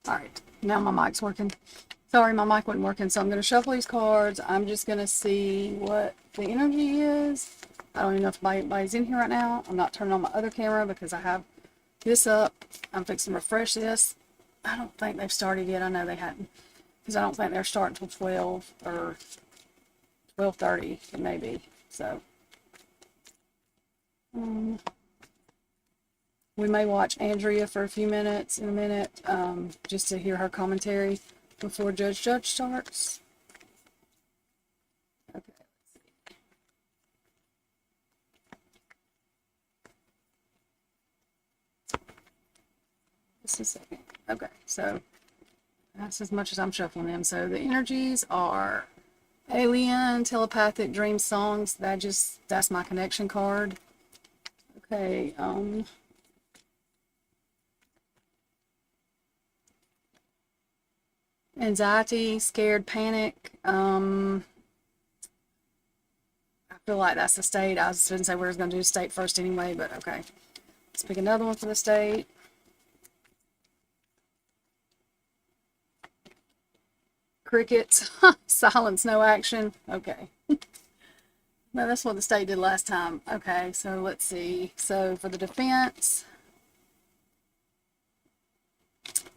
All right, now my mic's working. Sorry, my mic wasn't working, so I'm going to shuffle these cards. I'm just going to see what the energy is. I don't even know if anybody's in here right now. I'm not turning on my other camera because I have this up. I'm fixing to refresh this. I don't think they've started yet. I know they hadn't, because I don't think they're starting until 12 or 12:30, it may be. So, we may watch Andrea for a few minutes in a minute, just to hear her commentary before Judge starts. Okay. Just a second. Okay, so that's as much as I'm shuffling them. So the energies are alien, telepathic, dream songs. That's my connection card. Okay, anxiety, scared, panic. I feel like that's the state. I was going to say we were going to do state first anyway, but okay. Let's pick another one for the state. Crickets, silence, no action. Okay. No, that's what the state did last time. Okay, so let's see. So for the defense,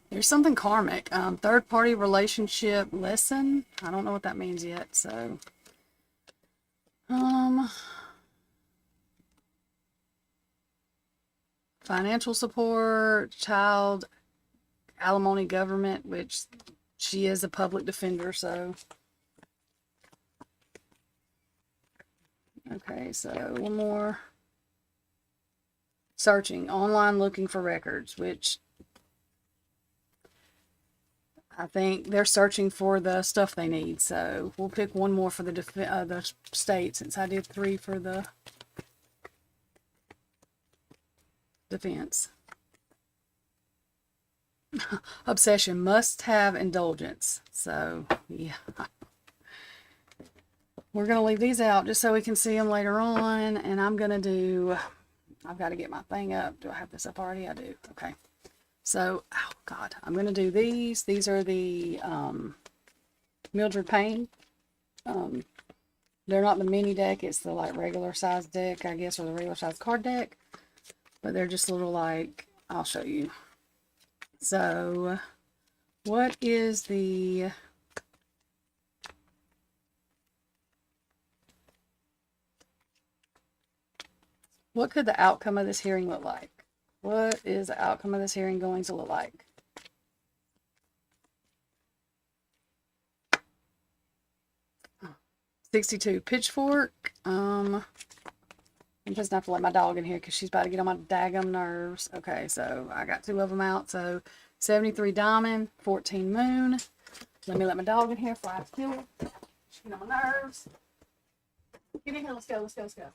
there's something karmic. Third party relationship lesson. I don't know what that means yet. So, financial support, child alimony government, which she is a public defender. So, okay, so one more. Searching, online looking for records, which I think they're searching for the stuff they need. So we'll pick one more for the state, since I did 3 for the defense. Obsession, must have indulgence. So yeah, we're going to leave these out just so we can see them later on. And I'm going to do, I've got to get my thing up. Do I have this up already? I do. Okay. So, oh God, I'm going to do these. These are the Mildred Payne. They're not the mini deck. It's the like regular size deck, I guess, or the regular size card deck. But they're just little like, I'll show you. So, what is the... What could the outcome of this hearing look like? What is the outcome of this hearing going to look like? Oh, 62, pitchfork. I'm just not to let my dog in here because she's about to get on my daggum nerves. Okay, so I got 2 of them out. So 73 diamond, 14 moon. Let me let my dog in here before I have to kill her. She's getting on my nerves. Get in here. Let's go. Let's go. Let's go.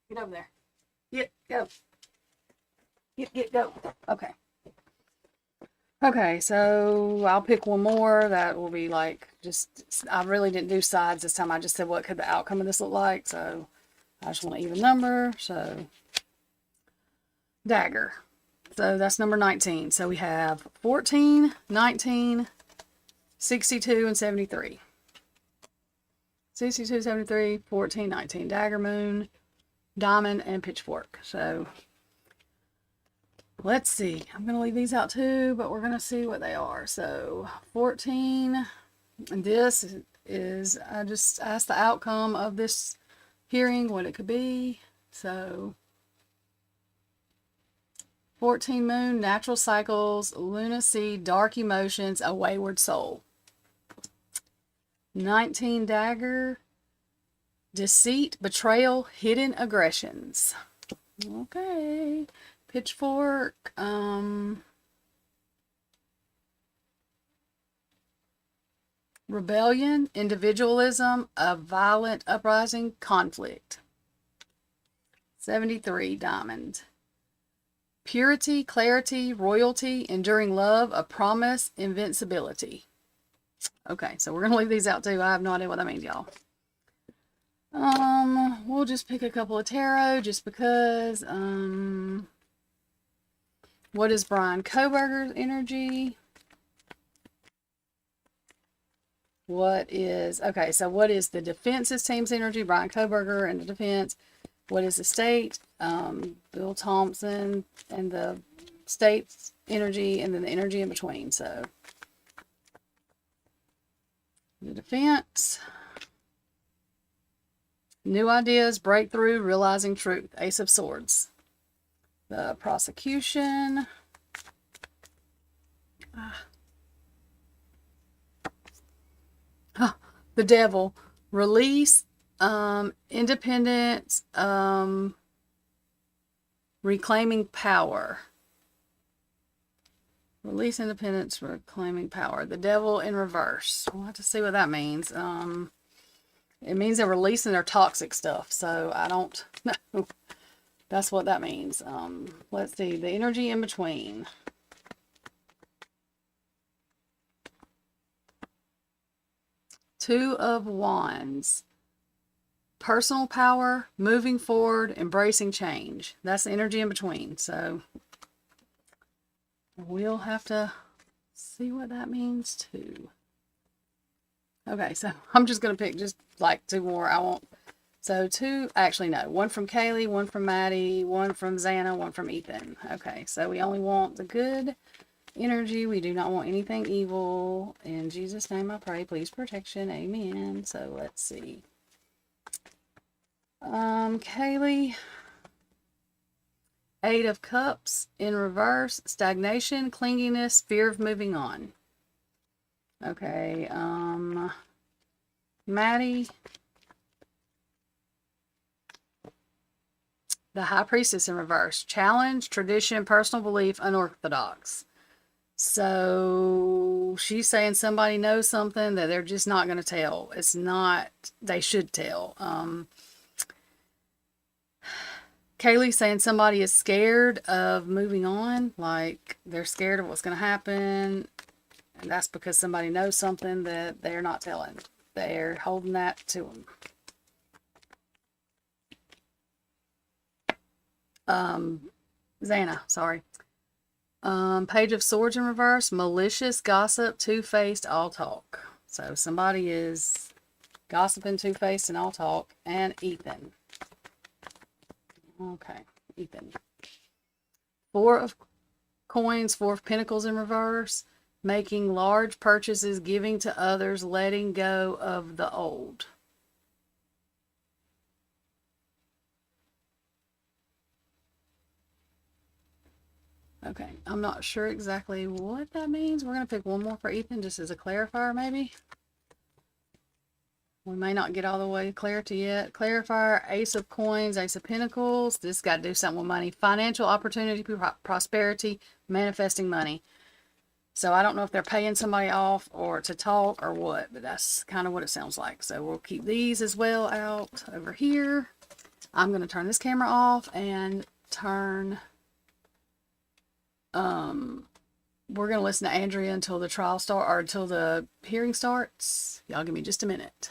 Get over there. Get, go. Get, go. Okay. Okay, so I'll pick one more that will be like, just, I really didn't do sides this time. I just said, what could the outcome of this look like? So I just want an even number. So dagger. So that's number 19. So we have 14, 19, 62, and 73. 62, 73, 14, 19. Dagger, moon, diamond, and pitchfork. So let's see. I'm going to leave these out too, but we're going to see what they are. So 14, and this is, I just asked the outcome of this hearing, what it could be. So 14 moon, natural cycles, lunacy, dark emotions, a wayward soul. 19 dagger, deceit, betrayal, hidden aggressions. Okay. Pitchfork, rebellion, individualism, a violent uprising, conflict. 73 diamond. Purity, clarity, royalty, enduring love, a promise, invincibility. Okay, so we're going to leave these out too. I have no idea what that means, y'all. We'll just pick a couple of tarot just because. What is Bryan Kohberger's energy? What is, okay, so what is the defense's team's energy? Bryan Kohberger and the defense. What is the state? Bill Thompson and the state's energy, and then the energy in between. So the defense, new ideas, breakthrough, realizing truth. Ace of Swords. The prosecution. The devil. Release, independence, reclaiming power. Release independence, reclaiming power. The devil in reverse. We'll have to see what that means. It means they're releasing their toxic stuff. So I don't know. That's what that means. Let's see. The energy in between. Two of Wands. Personal power, moving forward, embracing change. That's the energy in between. So we'll have to see what that means too. Okay, so I'm just going to pick just like two more. I won't. So two, actually no. One from KAYLEE, one from MADDIE, one from XANA, one from Ethan. Okay, so we only want the good energy. We do not want anything evil. In Jesus' name I pray. Please protection. Amen. So let's see. KAYLEE. Eight of Cups in reverse. Stagnation, clinginess, fear of moving on. Okay. MADDIE. The High Priestess in reverse. Challenge, tradition, personal belief, unorthodox. So she's saying somebody knows something that they're just not going to tell. It's not, they should tell. KAYLEE's saying somebody is scared of moving on. Like they're scared of what's going to happen. And that's because somebody knows something that they're not telling. They're holding that to them. XANA, sorry. Page of Swords in reverse. Malicious, gossip, two-faced, all talk. So somebody is gossiping, two-faced, and all talk. And Ethan. Okay, Ethan. Four of Coins, Four of Pentacles in reverse. Making large purchases, giving to others, letting go of the old. Okay, I'm not sure exactly what that means. We're going to pick one more for Ethan just as a clarifier, maybe. We may not get all the way to clarity yet. Clarifier, Ace of Coins, Ace of Pentacles. This got to do something with money. Financial opportunity, prosperity, manifesting money. So I don't know if they're paying somebody off or to talk or what, but that's kind of what it sounds like. So we'll keep these as well out over here. I'm going to turn this camera off and turn... we're going to listen to Andrea until the trial start or until the hearing starts. Y'all give me just a minute.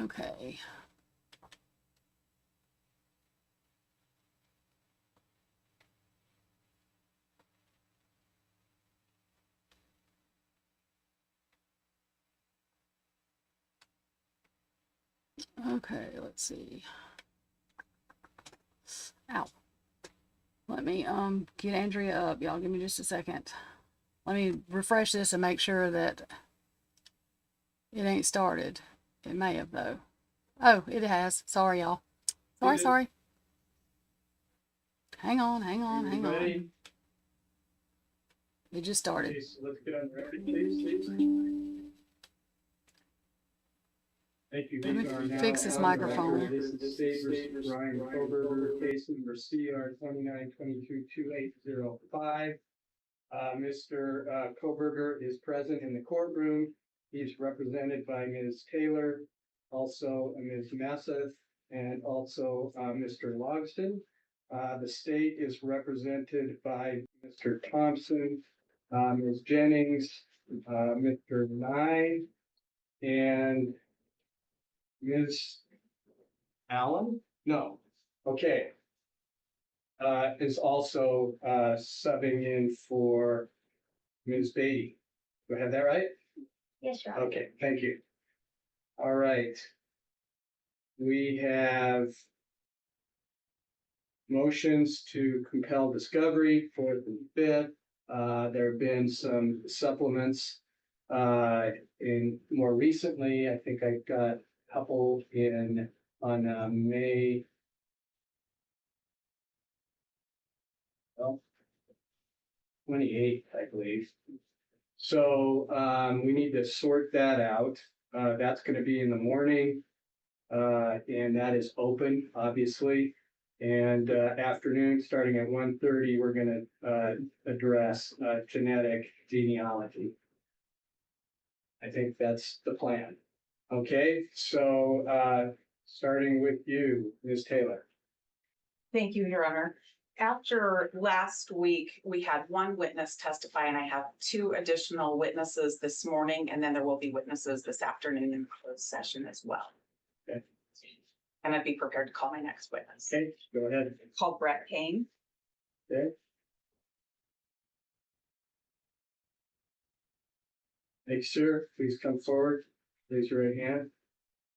Okay. Okay, let's see. Ow. Let me get Andrea up. Y'all give me just a second. Let me refresh this and make sure that it ain't started. It may have though. Oh, it has. Sorry, y'all. Sorry. Hang on. It just started. Okay, so let's get on record, please. Thank you. Let me fix this microphone. This is the state versus Bryan Kohberger case number CR 29222805. Mr. Kohberger is present in the courtroom. He's represented by Ms. Taylor, also Ms. Masseth, and also Mr. Logston. The state is represented by Mr. Thompson, Ms. Jennings, Mr. Nye, and Ms. Allen? No. Okay. Is also subbing in for Ms. Beatty. Do I have that right? Yes, Your Honor. Okay, thank you. All right. We have motions to compel discovery, 4th and 5th. There have been some supplements. In more recently, I think I got a couple on May. Well, 28th, I believe. So we need to sort that out. That's going to be in the morning, and that is open, obviously. And afternoon, starting at 1:30, we're going to address genetic genealogy. I think that's the plan. Okay, so starting with you, Ms. Taylor. Thank you, Your Honor. After last week, we had one witness testify, and I have 2 additional witnesses this morning, and then there will be witnesses this afternoon in closed session as well. Okay. And I'd be prepared to call my next witness. Okay, go ahead. Call Brett Payne. Okay. Make sure, please come forward. Raise your right hand.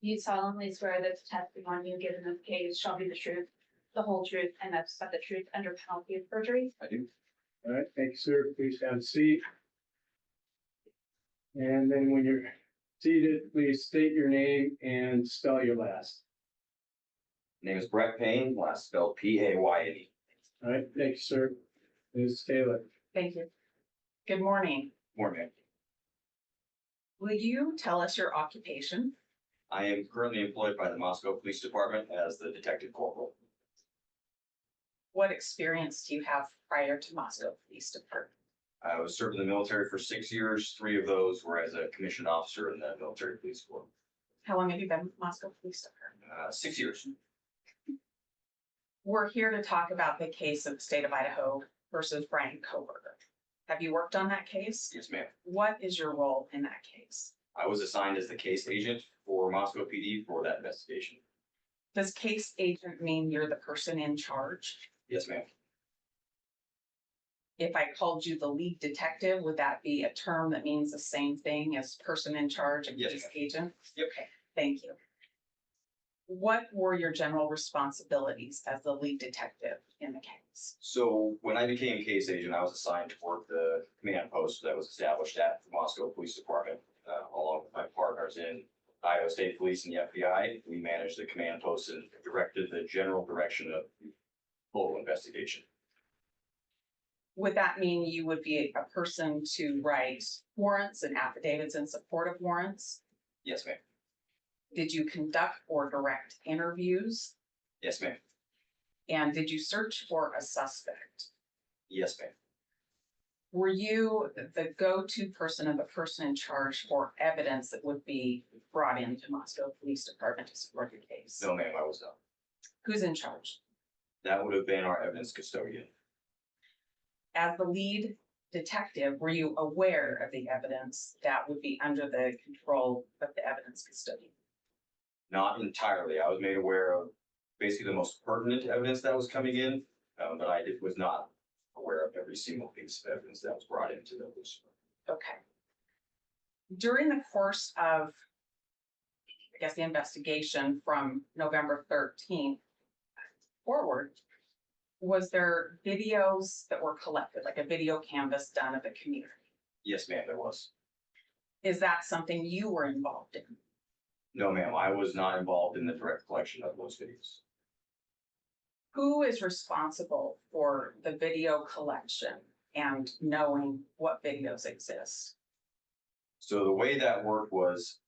You solemnly swear that the testimony you give in this case shall be the truth, the whole truth, and that's but the truth under penalty of perjury? I do. All right, thank you, sir. Please have a seat. And then when you're seated, please state your name and spell your last. Name is Brett Payne, last spelled P-A-Y-N-E. All right, thank you, sir. Ms. Taylor. Thank you. Good morning. Morning. Will you tell us your occupation? I am currently employed by the Moscow Police Department as the detective corporal. What experience do you have prior to Moscow Police Department? I was served in the military for 6 years. 3 of those were as a commissioned officer in the military police corps. How long have you been with Moscow Police Department? 6 years. We're here to talk about the case of the state of Idaho versus Bryan Kohberger. Have you worked on that case? Yes, ma'am. What is your role in that case? I was assigned as the case agent for Moscow PD for that investigation. Does case agent mean you're the person in charge? Yes, ma'am. If I called you the lead detective, would that be a term that means the same thing as person in charge and Yes, case ma'am. agent? Yep. Okay, thank you. What were your general responsibilities as the lead detective in the case? So when I became case agent, I was assigned to work the command post that was established at the Moscow Police Department, along with my partners in Iowa State Police and the FBI. We managed the command post and directed the general direction of local investigation. Would that mean you would be a person to write warrants and affidavits in support of warrants? Yes, ma'am. Did you conduct or direct interviews? Yes, ma'am. And did you search for a suspect? Yes, ma'am. Were you the go-to person and the person in charge for evidence that would be brought into Moscow Police Department to support your case? No, ma'am, I was not. Who's in charge? That would have been our evidence custodian. As the lead detective, were you aware of the evidence that would be under the control of the evidence custodian? Not entirely. I was made aware of basically the most pertinent evidence that was coming in, but was not aware of every single piece of evidence that was brought into the police. Okay. During the course of, I guess, the investigation from November 13th forward, was there videos that were collected, like a video canvas done of the community? Yes, ma'am, there was. Is that something you were involved in? No, ma'am, I was not involved in the direct collection of those videos. Who is responsible for the video collection and knowing what videos exist? So the way that worked was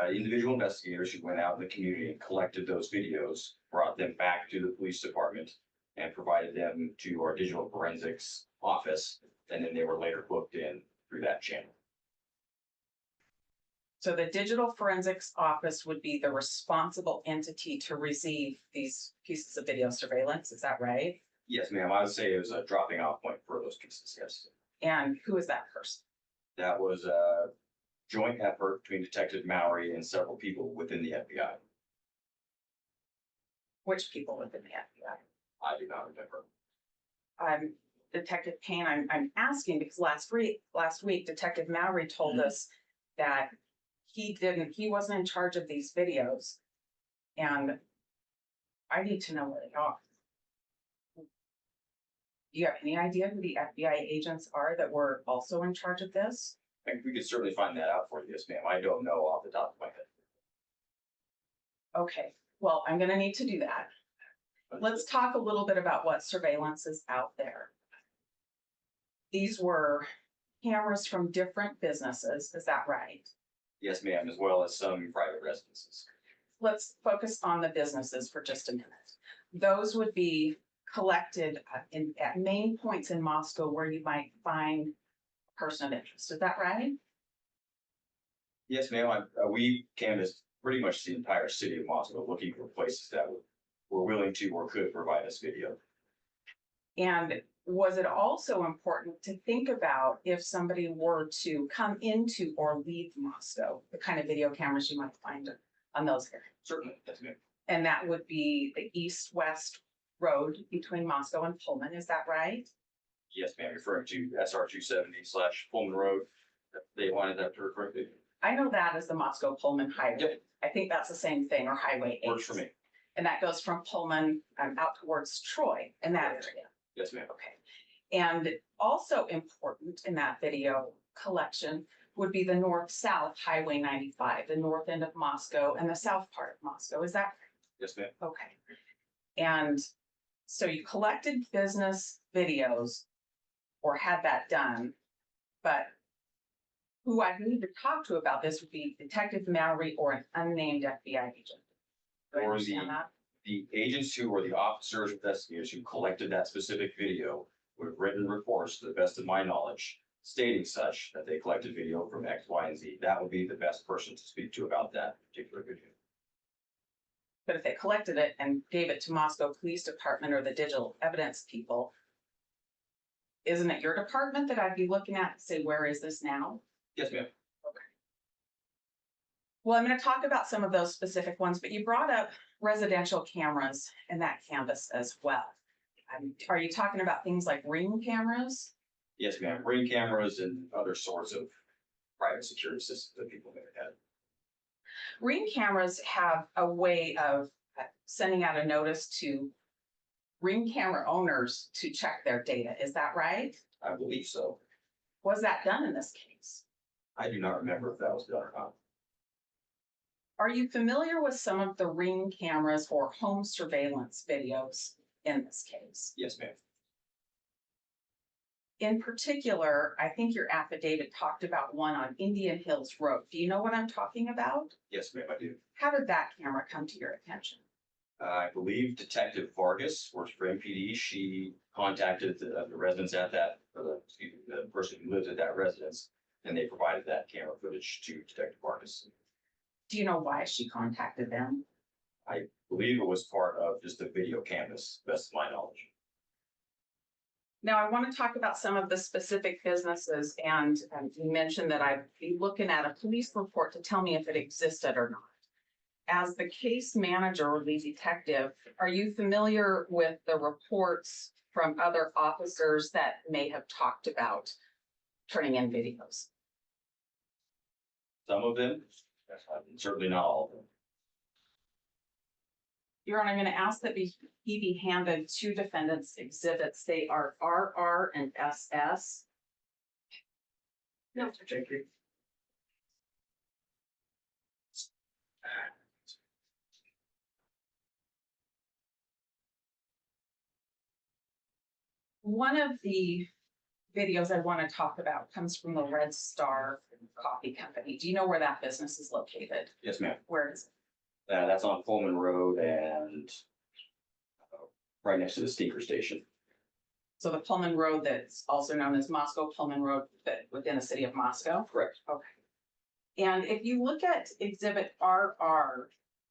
individual investigators who went out in the community and collected those videos, brought them back to the police department and provided them to our digital forensics office. And then they were later booked in through that channel. So the digital forensics office would be the responsible entity to receive these pieces of video surveillance, is that right? Yes, ma'am, I would say it was a dropping off point for those pieces, yes. And who is that person? That was a joint effort between Detective Mowry and several people within the FBI. Which people within the FBI? I do not remember. Detective Payne, I'm asking because last week Detective Mowry told us that he wasn't in charge of these videos. And I need to know where they are. Do you have any idea who the FBI agents are that were also in charge of this? I think we could certainly find that out for you, yes, ma'am. I don't know off the top of my head. Okay, well, I'm gonna need to do that. Let's talk a little bit about what surveillance is out there. These were cameras from different businesses, is that right? Yes, ma'am, as well as some private residences. Let's focus on the businesses for just a minute. Those would be collected at main points in Moscow where you might find a person of interest, is that right? Yes, ma'am. We canvassed pretty much the entire city of Moscow looking for places that were willing to or could provide us video. And was it also important to think about if somebody were to come into or leave Moscow, the kind of video cameras you might find on those areas? Certainly, yes, ma'am. And that would be the east-west road between Moscow and Pullman, is that right? Yes, ma'am. Referring to SR 270/Pullman Road. They wanted that to refer to. I know that as the Moscow Pullman Highway. Yep. I think that's the same thing, or Highway 8. Works for me. And that goes from Pullman out towards Troy in that area. Yes, ma'am. Okay. And also important in that video collection would be the north-south Highway 95, the north end of Moscow and the south part of Moscow. Is that right? Yes, ma'am. Okay. And so you collected business videos or had that done, but who I need to talk to about this would be Detective Mallory or an unnamed FBI agent. Do I Or understand that? the agents who were the officers, investigators who collected that specific video would have written reports, to the best of my knowledge, stating such that they collected video from X, Y, and Z. That would be the best person to speak to about that particular video. But if they collected it and gave it to Moscow Police Department or the digital evidence people, isn't it your department that I'd be looking at to say, where is this now? Yes, ma'am. Well, I'm going to talk about some of those specific ones, but you brought up residential cameras in that canvas as well. Are you talking about things like Ring cameras? Yes, ma'am. Ring cameras and other sorts of private security systems that people may have had. Ring cameras have a way of sending out a notice to Ring camera owners to check their data. Is that right? I believe so. Was that done in this case? I do not remember if that was done or not. Are you familiar with some of the Ring cameras or home surveillance videos in this case? Yes, ma'am. In particular, I think your affidavit talked about one on Indian Hills Road. Do you know what I'm talking about? Yes, ma'am, I do. How did that camera come to your attention? I believe Detective Vargas works for MPD. She contacted the residents at that, the person who lives at that residence, and they provided that camera footage to Detective Vargas. Do you know why she contacted them? I believe it was part of just the video canvas, best of my knowledge. Now, I want to talk about some of the specific businesses, and you mentioned that I'd be looking at a police report to tell me if it existed or not. As the case manager or lead detective, are you familiar with the reports from other officers that may have talked about turning in videos? Some of them, certainly not all of them. Your Honor, I'm going to ask that he be handed two defendants' exhibits. They are RR and SS. No, thank you. One of the videos I want to talk about comes from the Red Star Coffee Company. Do you know where that business is located? Yes, ma'am. Where is it? That's on Pullman Road and right next to the steamer station. So the Pullman Road that's also known as Moscow Pullman Road, that within the city of Moscow? Correct. Okay. And if you look at exhibit RR,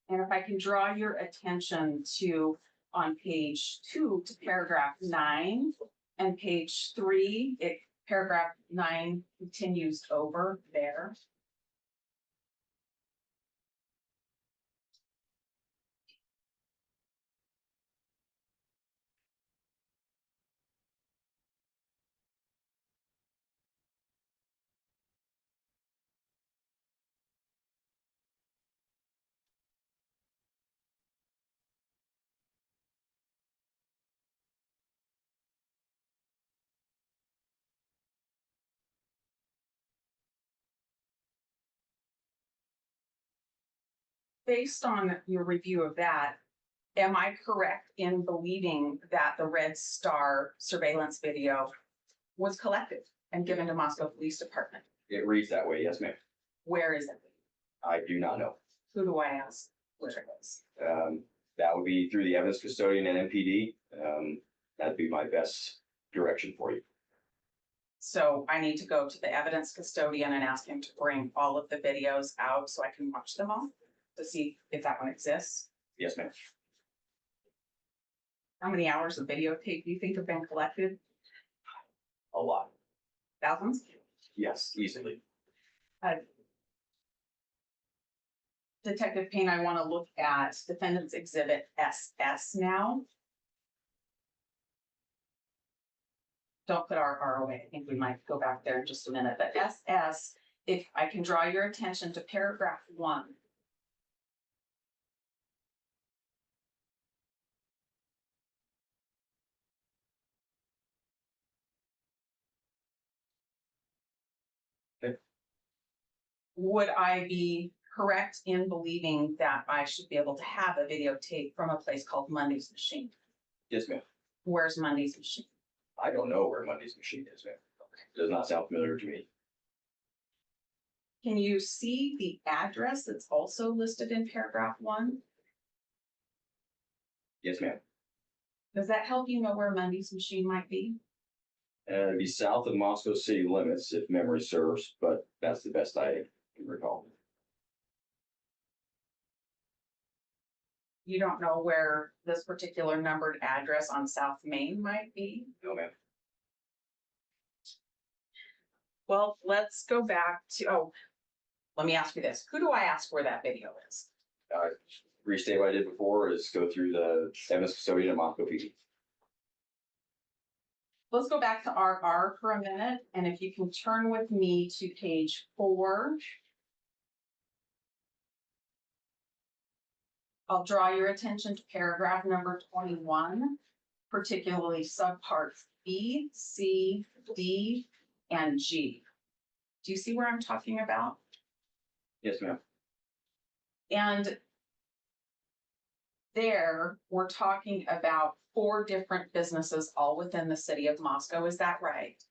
and if I can draw your attention to on page 2 to paragraph 9 and page 3, paragraph 9 continues over there. based on your review of that, am I correct in believing that the Red Star surveillance video was collected and given to Moscow Police Department? It reads that way, yes, ma'am. Where is it? I do not know. Who do I ask where it is? That would be through the evidence custodian and MPD. That'd be my best direction for you. So I need to go to the evidence custodian and ask him to bring all of the videos out so I can watch them all to see if that one exists. Yes, ma'am. How many hours of videotape do you think have been collected? A lot. Thousands? Yes, easily. Detective Payne, I want to look at Defendant's Exhibit SS now. Don't put RR away. I think we might go back there in just a minute, but SS, if I can draw your attention to paragraph 1. Okay. Would I be correct in believing that I should be able to have a videotape from a place called Monday's Machine? Yes, ma'am. Where's Monday's Machine? I don't know where Monday's Machine is, ma'am. Does not sound familiar to me. Can you see the address that's also listed in paragraph 1? Yes, ma'am. Does that help you know where Monday's Machine might be? It'd be south of Moscow city limits if memory serves, but that's the best I can recall. You don't know where this particular numbered address on South Main might be? No, ma'am. Well, let's go back to, let me ask you this. Who do I ask where that video is? Restate what I did before is go through the evidence custodian at Moscow PD. Let's go back to RR for a minute, and if you can turn with me to page 4. I'll draw your attention to paragraph number 21, particularly subparts B, C, D, and G. Do you see where I'm talking about? Yes, ma'am. And there, we're talking about 4 different businesses all within the city of Moscow. Is that right?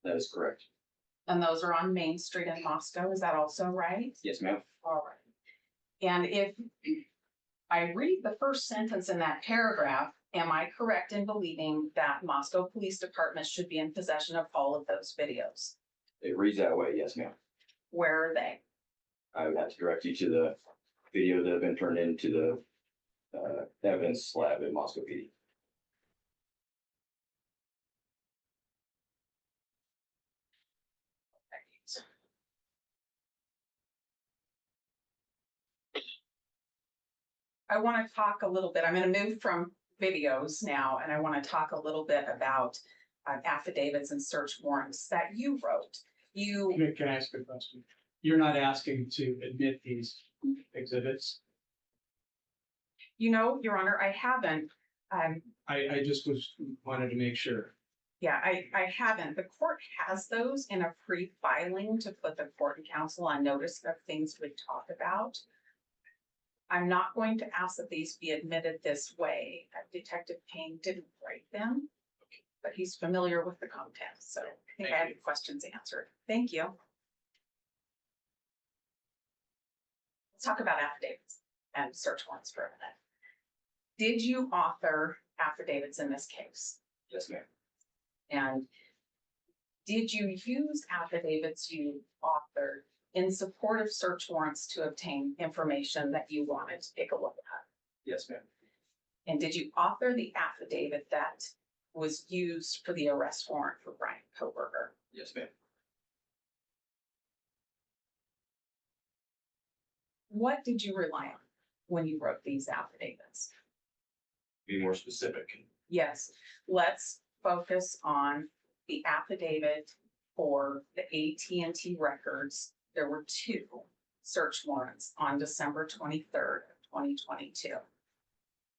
That is correct. And those are on Main Street in Moscow. Is that also right? Yes, ma'am. All right. And if I read the first sentence in that paragraph, am I correct in believing that Moscow Police Department should be in possession of all of those videos? It reads that way. Yes, ma'am. Where are they? I would have to direct you to the video that have been turned into the evidence lab in Moscow PD. I want to talk a little bit. I'm going to move from videos now, and I want to talk a little bit about affidavits and search warrants that you wrote. Can I ask a question? You're not asking to admit these exhibits? You know, Your Honor, I haven't. I just wanted to make sure. Yeah, I haven't. The court has those in a pre-filing to put the court and counsel on notice of things we talk about. I'm not going to ask that these be admitted this way. Detective Payne didn't write them, but he's familiar with the content, so I think I have your questions answered. Thank you. Let's talk about affidavits and search warrants for a minute. Did you author affidavits in this case? Yes, ma'am. And did you use affidavits you authored in support of search warrants to obtain information that you wanted to take a look at? Yes, ma'am. And did you author the affidavit that was used for the arrest warrant for Bryan Kohberger? Yes, ma'am. What did you rely on when you wrote these affidavits? Be more specific. Yes, let's focus on the affidavit for the AT&T records. There were 2 search warrants on December 23rd of 2022.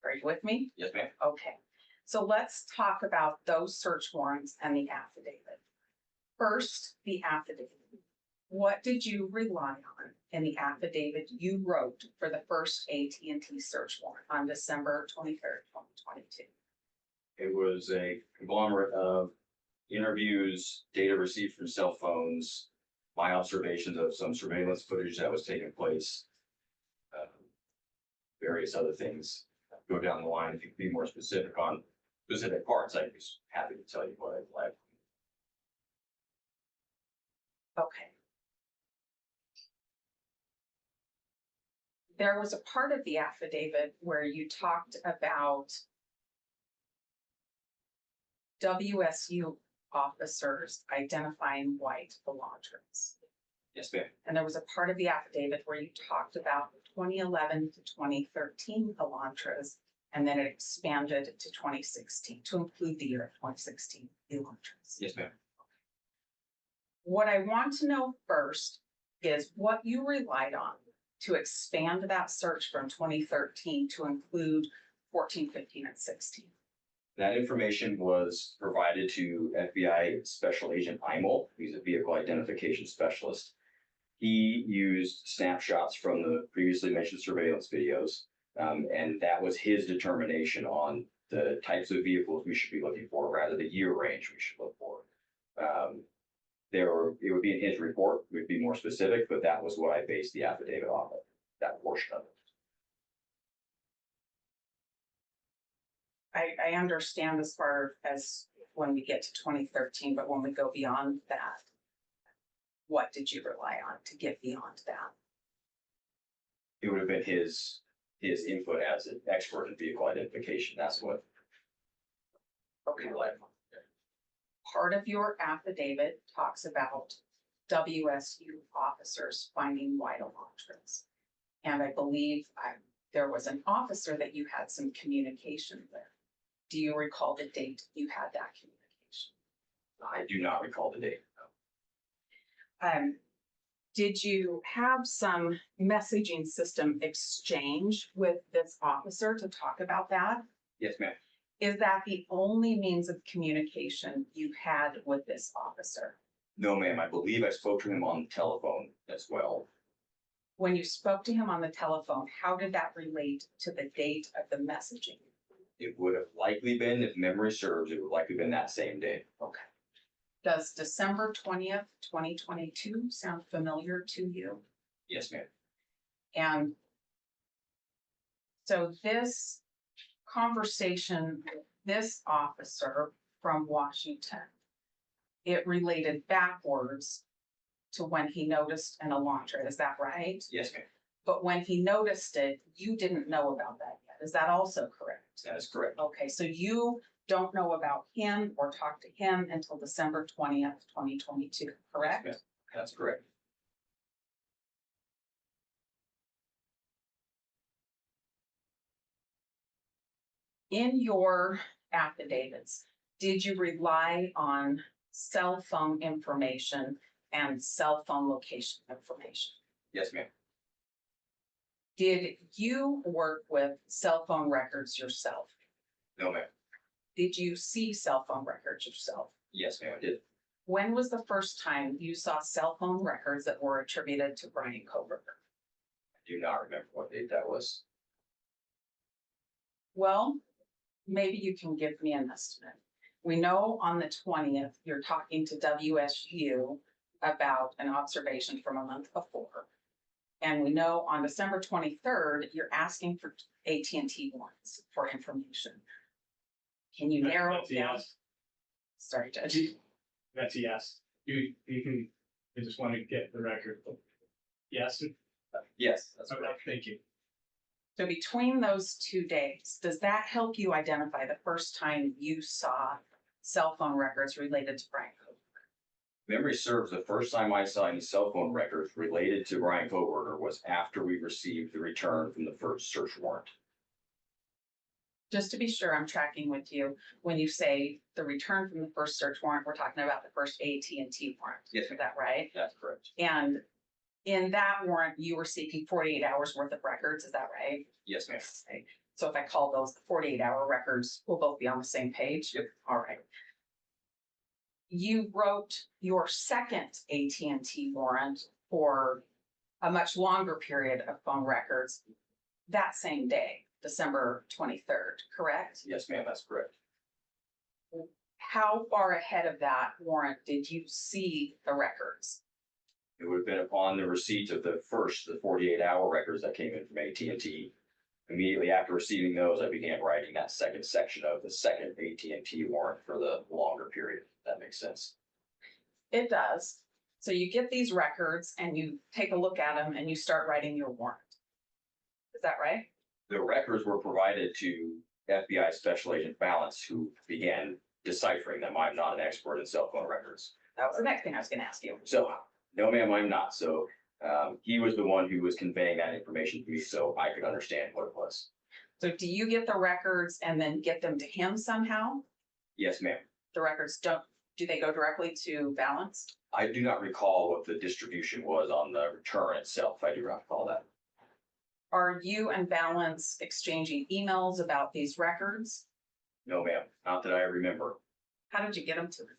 Are you with me? Yes, ma'am. Okay, so let's talk about those search warrants and the affidavit. First, the affidavit. What did you rely on in the affidavit you wrote for the first AT&T search warrant on December 23rd, 2022? It was a conglomerate of interviews, data received from cell phones, my observations of some surveillance footage that was taking place, various other things. Go down the line. If you could be more specific on specific parts, I'd be happy to tell you what I'd like. Okay. There was a part of the affidavit where you talked about WSU officers identifying white Elantras. Yes, ma'am. And there was a part of the affidavit where you talked about 2011 to 2013 Elantras, and then it expanded to 2016 to include the year of 2016 Elantras. Yes, ma'am. What I want to know first is what you relied on to expand that search from 2013 to include 14, 15, and 16. That information was provided to FBI Special Agent Imel. He's a vehicle identification specialist. He used snapshots from the previously mentioned surveillance videos, and that was his determination on the types of vehicles we should be looking for, rather the year range we should look for. It would be in his report, would be more specific, but that was what I based the affidavit off of, that portion of it. I understand as far as when we get to 2013, but when we go beyond that, what did you rely on to get beyond that? It would have been his input as an expert in vehicle identification. That's what Okay. we relied on. Part of your affidavit talks about WSU officers finding white Elantras. And I believe there was an officer that you had some communication with. Do you recall the date you had that communication? I do not recall the date. Did you have some messaging system exchange with this officer to talk about that? Yes, ma'am. Is that the only means of communication you had with this officer? No, ma'am. I believe I spoke to him on the telephone as well. When you spoke to him on the telephone, how did that relate to the date of the messaging? It would have likely been, if memory serves, it would likely been that same day. Okay. Does December 20th, 2022 sound familiar to you? Yes, ma'am. And so this conversation with this officer from Washington, it related backwards to when he noticed an Elantra, is that right? Yes, ma'am. But when he noticed it, you didn't know about that yet. Is that also correct? That is correct. Okay, so you don't know about him or talk to him until December 20th, 2022, correct? Yes, that's correct. In your affidavits, did you rely on cell phone information and cell phone location information? Yes, ma'am. Did you work with cell phone records yourself? No, ma'am. Did you see cell phone records yourself? Yes, ma'am. I did. When was the first time you saw cell phone records that were attributed to Bryan Kohberger? I do not remember what date that was. Well, maybe you can give me an estimate. We know on the 20th, you're talking to WSU about an observation from a month before. And we know on December 23rd, you're asking for AT&T warrants for information. Can you narrow That's it a down? yes. Sorry, Judge. That's a yes. You can, I just want to get the record. Yes, Yes, that's okay, correct. thank you. So between those 2 days, does that help you identify the first time you saw cell phone records related to Bryan Kohberger? Memory serves, the first time I saw any cell phone records related to Bryan Kohberger was after we received the return from the first search warrant. Just to be sure I'm tracking with you, when you say the return from the first search warrant, we're talking about the first AT&T warrant. Yes, Is that right? That's correct. And in that warrant, you were seeking 48 hours worth of records, is that right? Yes, ma'am. Okay. So if I call those the 48-hour records, we'll both be on the same page? Yep. All right. you wrote your second AT&T warrant for a much longer period of phone records that same day, December 23rd, correct? Yes, ma'am, that's correct. How far ahead of that warrant did you see the records? It would have been upon the receipt of the 48-hour records that came in from AT&T. Immediately after receiving those, I began writing that second section of the second AT&T warrant for the longer period. If that makes sense. It does. So you get these records and you take a look at them and you start writing your warrant. Is that right? The records were provided to FBI Special Agent Balance, who began deciphering them. I'm not an expert in cell phone records. That was the next thing I was going to ask you. So, no, ma'am, I'm not. So, he was the one who was conveying that information to me so I could understand what it was. So do you get the records and then get them to him somehow? Yes, ma'am. The records do they go directly to Balance? I do not recall what the distribution was on the return itself. I do not recall that. Are you and Balance exchanging emails about these records? No, ma'am, not that I remember. How did you get them to him?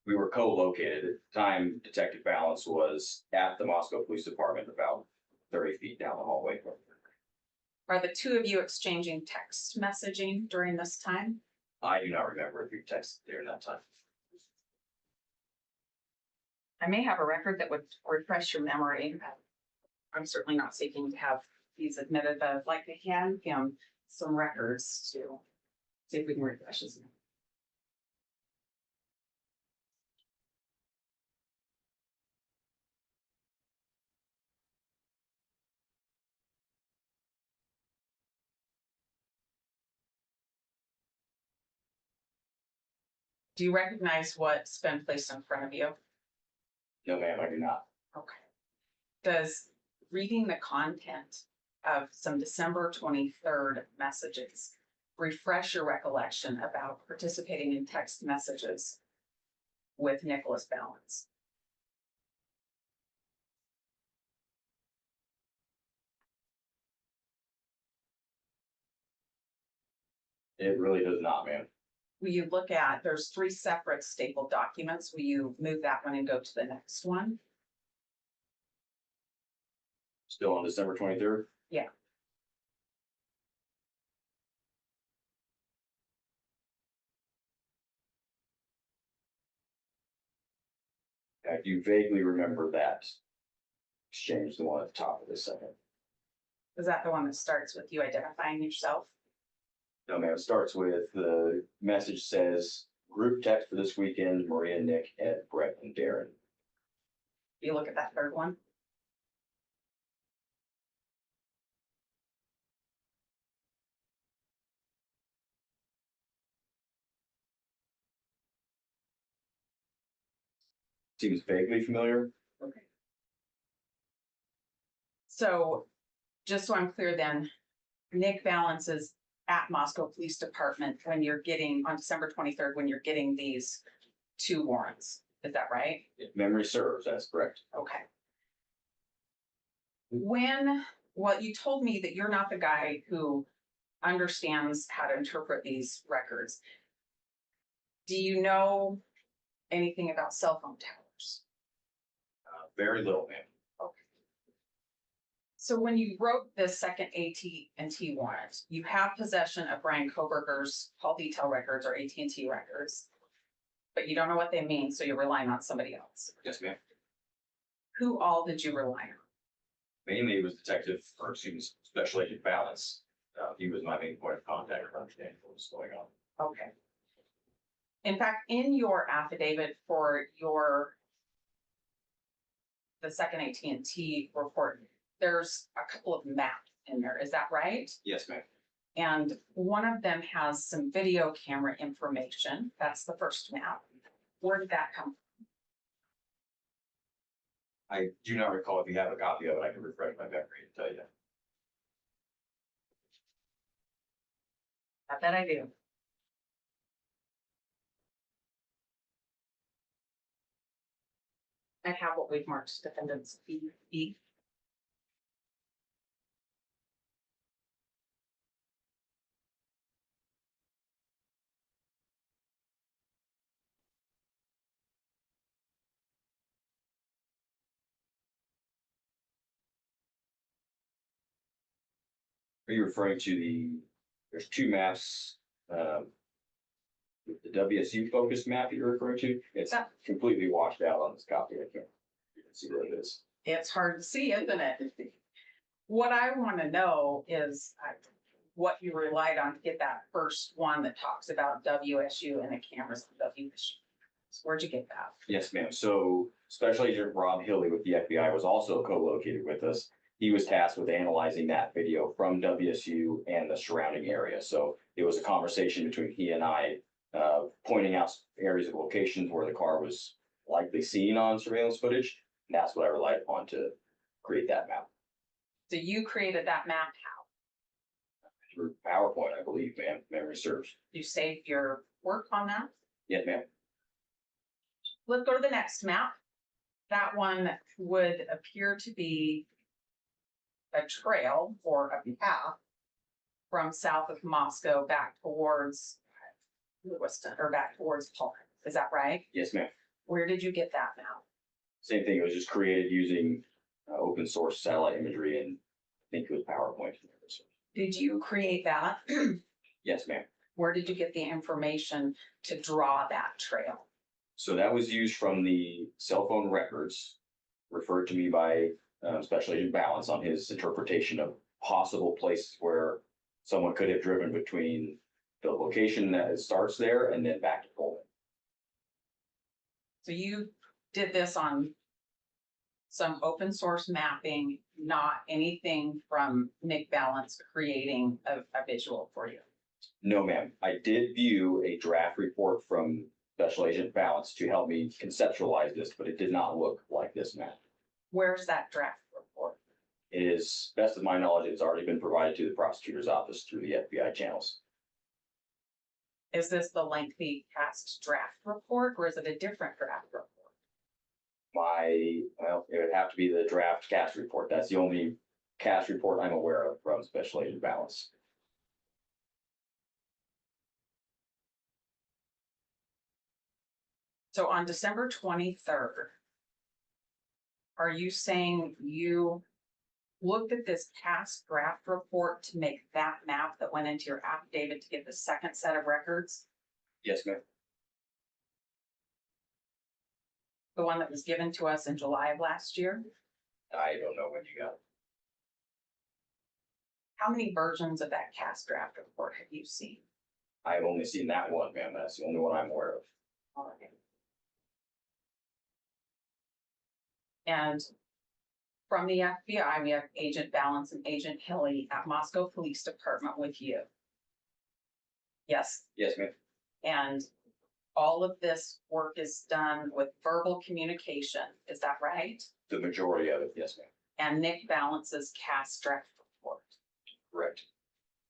We were co-located. At the time, Detective Balance was at the Moscow Police Department about 30 feet down the hallway. Are the two of you exchanging text messaging during this time? I do not remember if we texted during that time. I may have a record that would refresh your memory. I'm certainly not seeking to have these admitted, but I'd like to hand him some records to see if we can refresh his memory. Do you recognize what's been placed in front of you? No, ma'am, I do not. Okay. Does reading the content of some December 23rd messages refresh your recollection about participating in text messages with Nicholas Balance? It really does not, ma'am. Will you look at, there's 3 separate stapled documents. Will you move that one and go to the next one? Still on December 23rd? Yeah. I do vaguely remember that exchange, the one at the top of the second. Is that the one that starts with you identifying yourself? No, ma'am, it starts with the message says, group text for this weekend, Maria, Nick, Ed, Brett, and Darren. You look at that third one. Seems vaguely familiar. Okay. So just so I'm clear then, Nick Balance is at Moscow Police Department when you're getting, on December 23rd, when you're getting these 2 warrants. Is that right? If memory serves, that's correct. Okay. You told me that you're not the guy who understands how to interpret these records. Do you know anything about cell phone towers? Very little, ma'am. Okay. So when you wrote this second AT&T warrant, you have possession of Bryan Kohberger's call detail records or AT&T records, but you don't know what they mean, so you're relying on somebody else. Yes, ma'am. Who all did you rely on? Mainly it was Special Agent Balance. He was my main point of contact for understanding what was going on. Okay. In fact, in your affidavit for the second AT&T report, there's a couple of maps in there. Is that right? Yes, ma'am. And one of them has some video camera information. That's the first map. Where did that come from? I do not recall. If you have a copy of it, I can refresh my memory and tell you. I bet I do. I have what we've marked defendants B. Are you referring to there's two maps, the WSU focused map that you're referring to? It's Yeah. completely washed out on this copy. I can't even see what it is. It's hard to see, isn't it? What I want to know is what you relied on to get that first one that talks about WSU and the cameras of WSU. So where'd you get that? Yes, ma'am. So Special Agent Rob Hilley with the FBI was also co-located with us. He was tasked with analyzing that video from WSU and the surrounding area. So it was a conversation between he and I, pointing out areas of locations where the car was likely seen on surveillance footage. And that's what I relied upon to create that map So you created that map, how? through PowerPoint, I believe, ma'am. Memory serves. You saved your work on that? Yes, ma'am. Let's go to the next map. That one would appear to be a trail or a path from south of Moscow back towards Lewiston or back towards Polk. Is that right? Yes, ma'am. Where did you get that map? Same thing. It was just created using open source satellite imagery, and I think it was PowerPoint. Did you create that? Yes, ma'am. Where did you get the information to draw that trail? So that was used from the cell phone records referred to me by Special Agent Balance on his interpretation of possible places where someone could have driven between the location that it starts there and then back to Pullman. So you did this on some open source mapping, not anything from Nick Balance creating a visual for you. No, ma'am. I did view a draft report from Special Agent Balance to help me conceptualize this, but it did not look like this map. Where's that draft report? It is, best of my knowledge, it's already been provided to the prosecutor's office through the FBI channels. Is this the lengthy past draft report or is it a different draft report? Well, it would have to be the draft cast report. That's the only cast report I'm aware of from Special Agent Balance. So on December 23rd, are you saying you looked at this past draft report to make that map that went into your affidavit to get the second set of records? Yes, ma'am. The one that was given to us in July of last year? I don't know when you got it. How many versions of that cast draft report have you seen? I've only seen that one, ma'am. That's the only one I'm aware of. All right. And from the FBI, we have Agent Balance and Agent Hilley at Moscow Police Department with you. Yes, Yes, ma'am. and all of this work is done with verbal communication, is that right? The majority of it, yes, ma'am. And Nick Balance's cast draft report. Correct.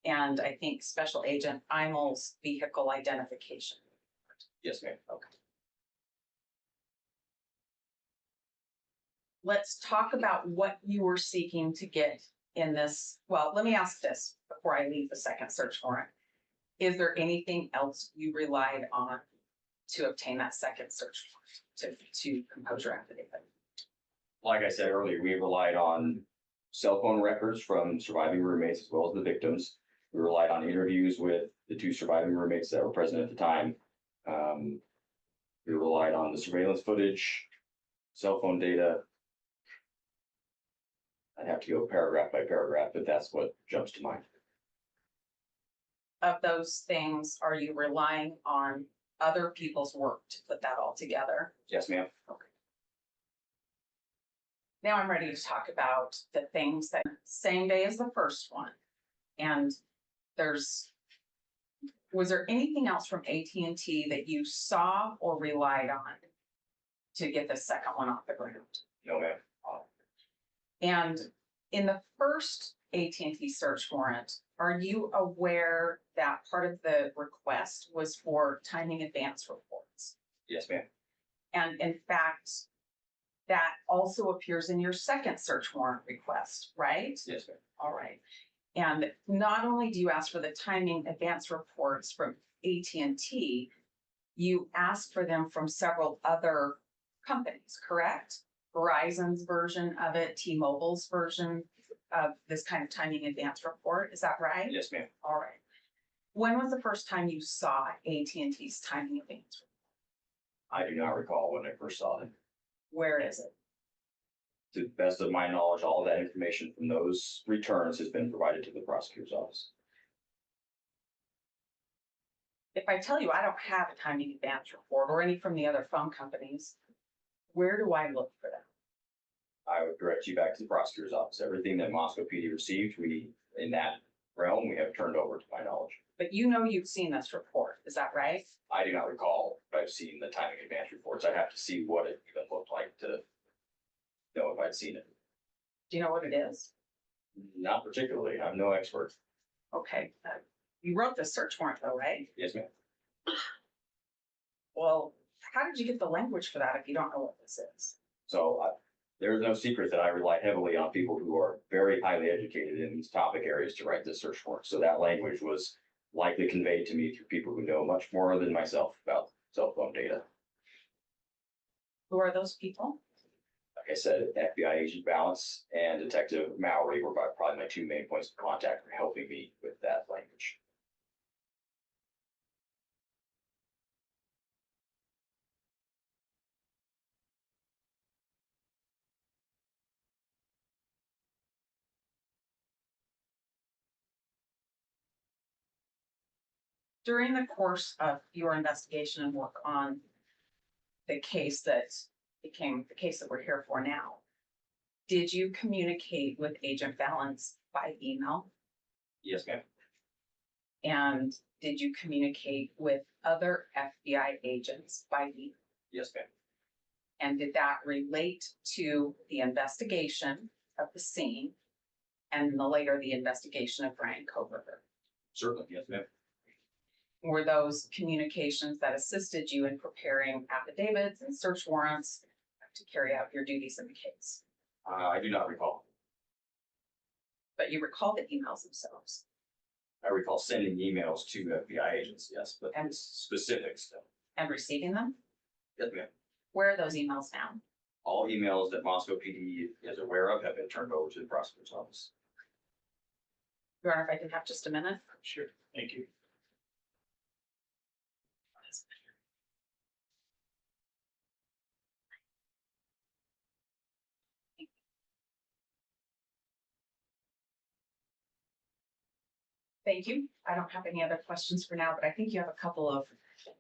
And I think Special Agent Imel's vehicle identification. Yes, ma'am. Okay. Let's talk about what you were seeking to get in this. Well, let me ask this before I leave the second search warrant. Is there anything else you relied on to obtain that second search warrant to compose your affidavit? Like I said earlier, we relied on cell phone records from surviving roommates as well as the victims. We relied on interviews with the two surviving roommates that were present at the time. We relied on the surveillance footage, cell phone data. I'd have to go paragraph by paragraph, but that's what jumps to mind. Of those things, are you relying on other people's work to put that all together? Yes, ma'am. Now I'm ready to talk about the things that same day as the first one. And was there anything else from AT&T that you saw or relied on to get the second one off the ground? No, ma'am. And in the first AT&T search warrant, are you aware that part of the request was for timing advance reports? Yes, ma'am. And in fact, that also appears in your second search warrant request, right? Yes, ma'am. All right. And not only do you ask for the timing advance reports from AT&T, you ask for them from several other companies, correct? Verizon's version of it, T-Mobile's version of this kind of timing advance report, is that right? Yes, ma'am. All right. When was the first time you saw AT&T's timing advance? I do not recall when I first saw it. Where is it? To the best of my knowledge, all of that information from those returns has been provided to the prosecutor's office. If I tell you I don't have a timing advance report or any from the other phone companies, where do I look for them? I would direct you back to the prosecutor's office. Everything that Moscow PD received, we, in that realm, we have turned over to my knowledge. But you know you've seen this report, is that right? I do not recall if I've seen the timing advance reports. I'd have to see what it even looked like to know if I'd seen it. Do you know what it is? Not particularly. I'm no expert. Okay, you wrote the search warrant though, right? Yes, ma'am. Well, how did you get the language for that if you don't know what this is? So there's no secret that I rely heavily on people who are very highly educated in these topic areas to write this search warrant. So that language was likely conveyed to me through people who know much more than myself about cell phone data. Who are those people? Like I said, FBI agent Balance and Detective Mowry were probably my two main points of contact for helping me with that language. During the course of your investigation and work on the case that became the case that we're here for now, did you communicate with Agent Balance by email? Yes, ma'am. And did you communicate with other FBI agents by email? Yes, ma'am. And did that relate to the investigation of the scene and later the investigation of Bryan Kohberger? Certainly, yes, ma'am. Were those communications that assisted you in preparing affidavits and search warrants to carry out your duties in the case? I do not recall. But you recall the emails themselves. I recall sending emails to FBI agents, yes, but And- specifics, no. And receiving them? Yes, ma'am. Where are those emails now? All emails that Moscow PD is aware of have been turned over to the prosecutor's office. Your Honor, if I could have just a minute. Sure, thank you. Thank you. I don't have any other questions for now, but I think you have a couple of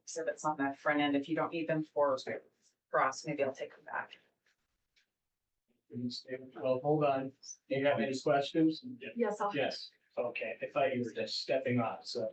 exhibits on that front end. If you don't need them for us, maybe I'll take them back. Well, hold on. Do you have any questions? Yes, I'll. Yes, okay. I thought you were just stepping off, so.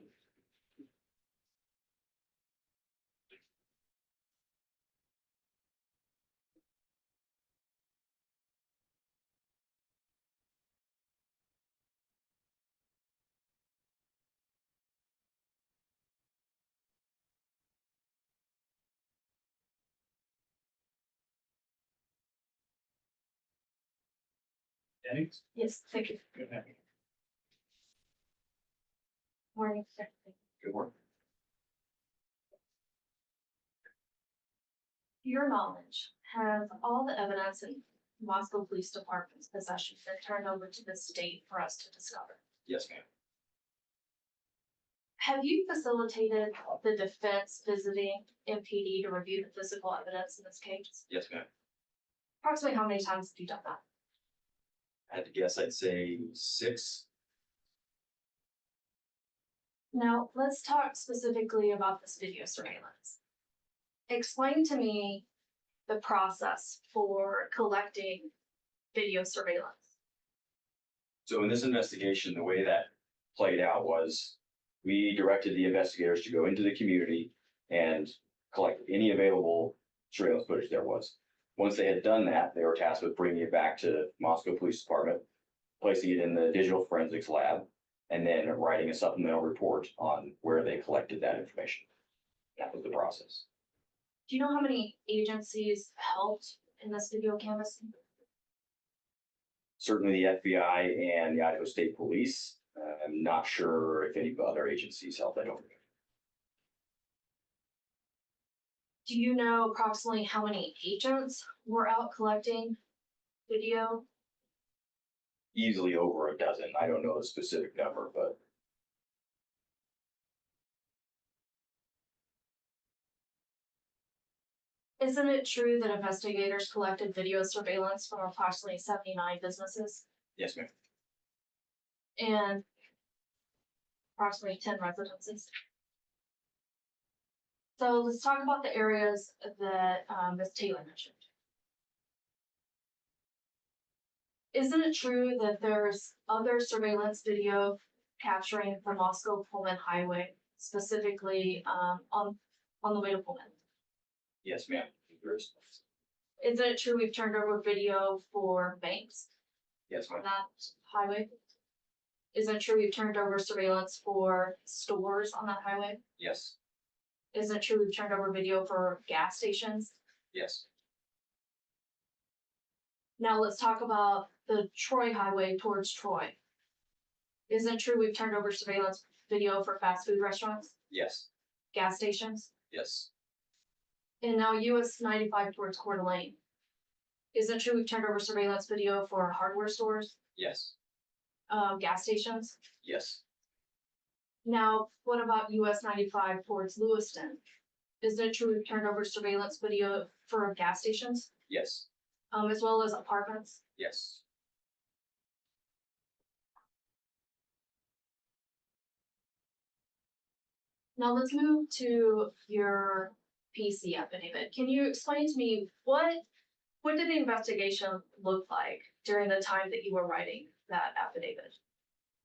Denny? Yes, thank you. Go ahead. Morning. Good work. Your knowledge, has all the evidence in Moscow Police Department's possession been turned over to the state for us to discover? Yes, ma'am. Have you facilitated the defense visiting MPD to review the physical evidence in this case? Yes, ma'am. Approximately how many times have you done that? I had to guess, I'd say 6. Now, let's talk specifically about this video surveillance. Explain to me the process for collecting video surveillance. So in this investigation, the way that played out was we directed the investigators to go into the community and collect any available surveillance footage there was. Once they had done that, they were tasked with bringing it back to Moscow Police Department, placing it in the digital forensics lab, and then writing a supplemental report on where they collected that information. That was the process. Do you know how many agencies helped in this video canvassing? Certainly the FBI and the Idaho State Police. I'm not sure if any other agencies helped. I don't know. Do you know approximately how many agents were out collecting video? easily over a dozen. I don't know the specific number, but Isn't it true that investigators collected video surveillance from approximately 79 businesses yes, ma'am. and approximately 10 residences? So let's talk about the areas that Ms. Taylor mentioned. Isn't it true that there's other surveillance video capturing the Moscow-Pullman highway, specifically on the way to Pullman? Yes, ma'am. Isn't it true we've turned over video for banks Yes, on ma'am. that highway? Isn't it true we've turned over surveillance for stores on that highway? Yes, Isn't it true we've turned over video for gas stations? yes, Now let's talk about the Troy highway towards Troy. Isn't it true we've turned over surveillance video for fast food restaurants, yes, gas stations? yes, And now US 95 towards Coeur d'Alene. Isn't it true we've turned over surveillance video for hardware stores, yes, gas stations? yes, Now, what about US 95 towards Lewiston? Isn't it true we've turned over surveillance video for gas stations, yes, as well as apartments? yes. Now let's move to your PC affidavit. Can you explain to me what did the investigation look like during the time that you were writing that affidavit?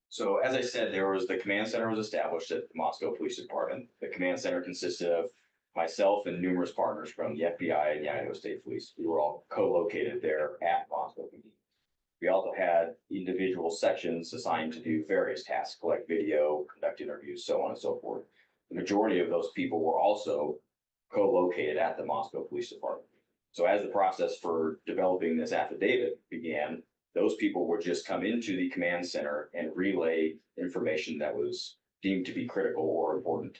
So as I said, the command center was established at the Moscow Police Department. The command center consisted of myself and numerous partners from the FBI and the Idaho State Police. We were all co-located there at Moscow PD. We also had individual sections assigned to do various tasks, collect video, conduct interviews, so on and so forth. The majority of those people were also co-located at the Moscow Police Department. So as the process for developing this affidavit began, those people would just come into the command center and relay information that was deemed to be critical or important.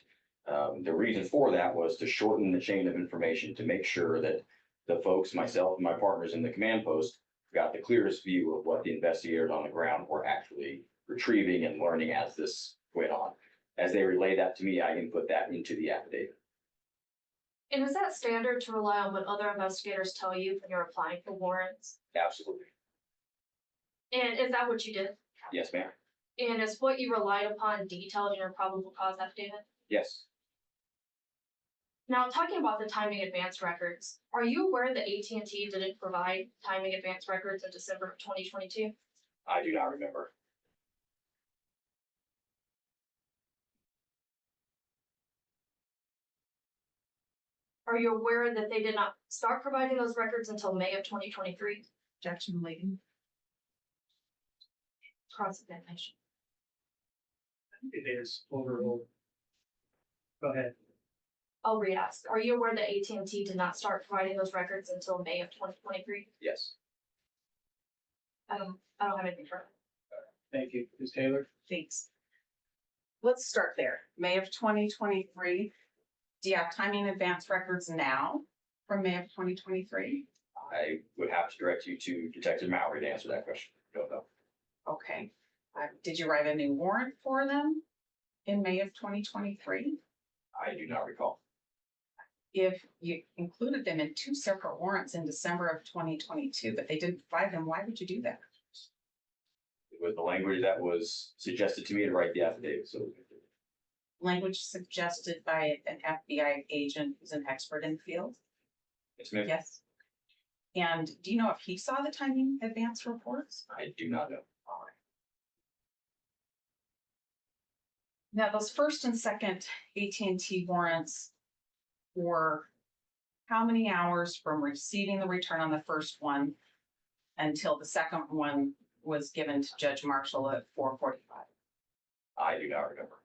The reason for that was to shorten the chain of information to make sure that the folks, myself and my partners in the command post, got the clearest view of what the investigators on the ground were actually retrieving and learning as this went on. As they relay that to me, I input that into the affidavit. And is that standard to rely on what other investigators tell you when you're applying for warrants? Absolutely. And is that what you did? Yes, ma'am. And is what you relied upon detailed in your probable cause affidavit? Yes. Now, talking about the timing advance records, are you aware that AT&T didn't provide timing advance records in December of 2022? I do not remember. Are you aware that they did not start providing those records until May of 2023? Objection, lady. Cross-examination. It is overruled. Go ahead. I'll re-ask. Are you aware that AT&T did not start providing those records until May of 2023? Yes. I don't have anything further. Thank you. Ms. Taylor? Thanks. Let's start there. May of 2023. Do you have timing advance records now from May of 2023? I would have to direct you to Detective Mallory to answer that question. Don't know. Okay. Did you write a new warrant for them in May of 2023? I do not recall. If you included them in two separate warrants in December of 2022, but they didn't provide them, why would you do that? It was the language that was suggested to me to write the affidavit, so. Language suggested by an FBI agent who's an expert in the field? Yes, ma'am. Yes. And do you know if he saw the timing advance reports? I do not know. All right. Now, those first and second AT&T warrants were how many hours from receiving the return on the first one until the second one was given to Judge Marshall at 4:45? I do not remember.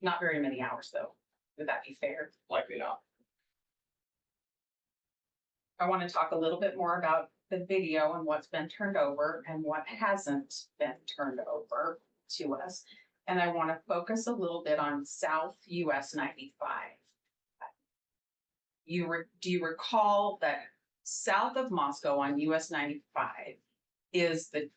Not very many hours, though. Would that be fair? Likely not. I want to talk a little bit more about the video and what's been turned over and what hasn't been turned over to us. And I want to focus a little bit on South US 95. Do you recall that south of Moscow on US 95, is the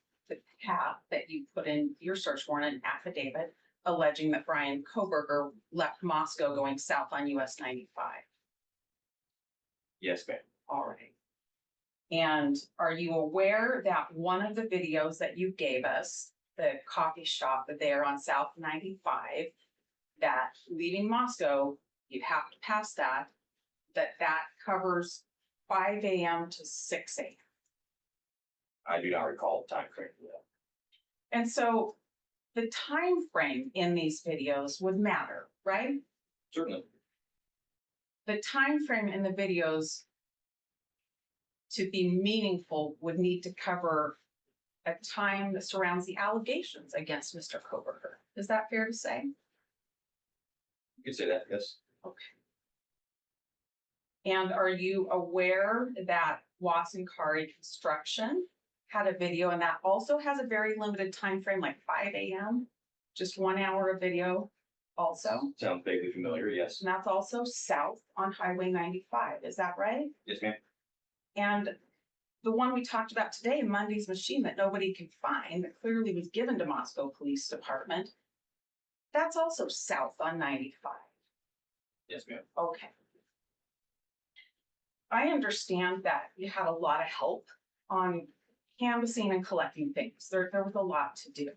path that you put in your search warrant and affidavit alleging that Bryan Kohberger left Moscow going south on US 95. Yes, ma'am. All right. And are you aware that one of the videos that you gave us, the coffee shop there on South 95, that leaving Moscow, you have to pass that covers 5 a.m. to 6 a.m. I do not recall the time frame for that. And so the time frame in these videos would matter, right? Certainly. The time frame in the videos to be meaningful would need to cover a time that surrounds the allegations against Mr. Kohberger. Is that fair to say? You could say that, yes. Okay. And are you aware that Watson Kari Construction had a video, and that also has a very limited time frame, like 5 a.m., just 1 hour of video also? Sounds vaguely familiar, yes. And that's also south on Highway 95, is that right? Yes, ma'am. And the one we talked about today, Monday's machine that nobody could find, that clearly was given to Moscow Police Department, that's also south on 95. Yes, ma'am. Okay. I understand that you had a lot of help on canvassing and collecting things. There was a lot to do.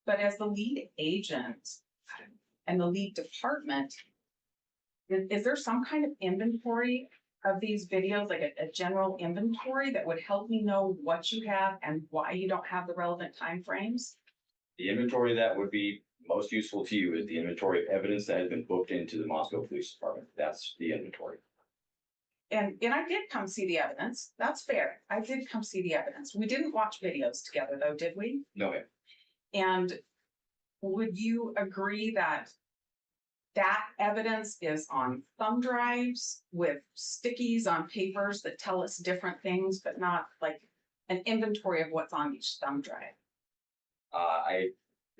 But as the lead agent and the lead department, is there some kind of inventory of these videos, like a general inventory that would help me know what you have and why you don't have the relevant timeframes? The inventory that would be most useful to you is the inventory of evidence that has been booked into the Moscow Police Department. That's the inventory. And I did come see the evidence. That's fair. I did come see the evidence. We didn't watch videos together though, did we? No, ma'am. And would you agree that that evidence is on thumb drives with stickies on papers that tell us different things, but not like an inventory of what's on each thumb drive? I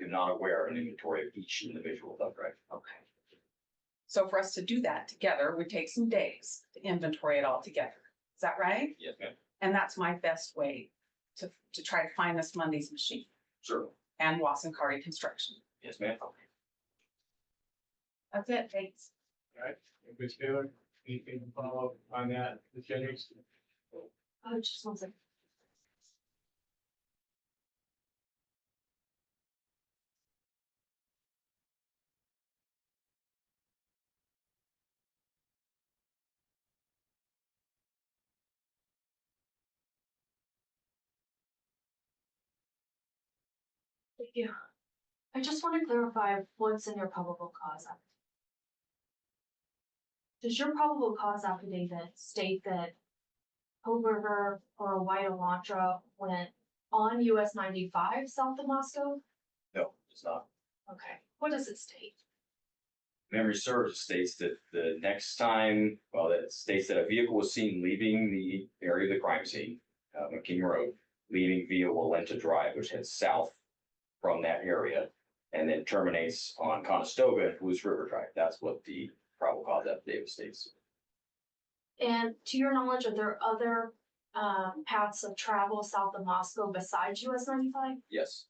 am not aware of an inventory of each individual thumb drive. Okay. So for us to do that together would take some days to inventory it all together. Is that right? Yes, ma'am. And that's my best way to try to find this Monday's machine Certainly. and Watson Kari Construction. Yes, ma'am. That's it. Thanks. All right, Ms. Taylor, anything to follow up on that, Ms. Jennings? Oh, just one second. Thank you. I just want to clarify what's in your probable cause affidavit. Does your probable cause affidavit state that Kohberger or a white Elantra went on US 95 south of Moscow? No, it's not. Okay, what does it state? Memory serves, it states that the next time, well, it states that a vehicle was seen leaving the area of the crime scene, McKean Road, leaving via Walenta Drive, which heads south from that area, and then terminates on Conestoga and Blues River Drive. That's what the probable cause affidavit states. And to your knowledge, are there other paths of travel south of Moscow besides US 95? Yes.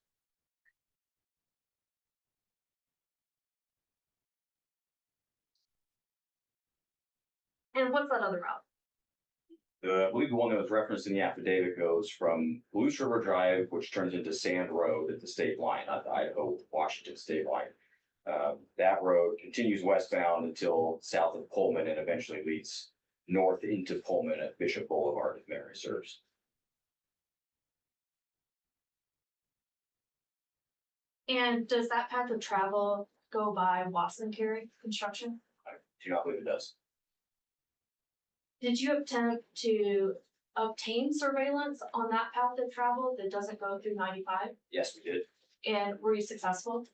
And what's that other route? I believe the one that was referenced in the affidavit goes from Blues River Drive, which turns into Sand Road at the state line, not the Idaho-Washington state line. That road continues westbound until south of Pullman and eventually leads north into Pullman at Bishop Boulevard, if memory serves. And does that path of travel go by Watson Kari Construction? I do not believe it does. Did you attempt to obtain surveillance on that path of travel that doesn't go through 95? Yes, we did. And were you successful?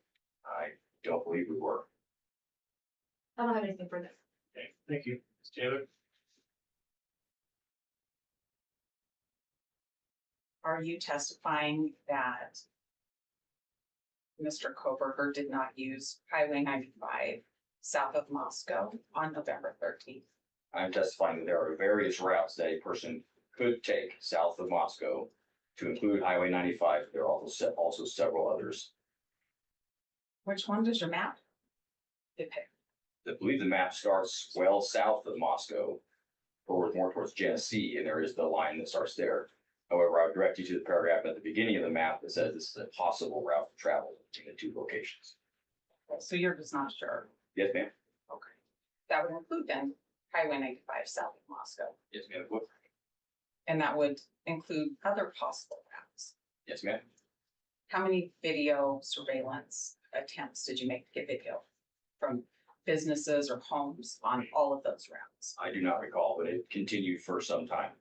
I don't believe we were. I don't have anything further. Okay, thank you, Ms. Taylor. Are you testifying that Mr. Kohberger did not use Highway 95 south of Moscow on November 13th? I'm testifying that there are various routes that a person could take south of Moscow To include Highway 95, there are also several others. Which one does your map depict? I believe the map starts well south of Moscow, or more towards Genesee, and there is the line that starts there. However, I would direct you to the paragraph at the beginning of the map that says this is a possible route to travel between the two locations. So you're just not sure. Yes, ma'am. Okay. That would include then Highway 95 south of Moscow. Yes, ma'am. What? And that would include other possible routes. Yes, ma'am. How many video surveillance attempts did you make to get video from businesses or homes on all of those routes? I do not recall, but it continued for some time,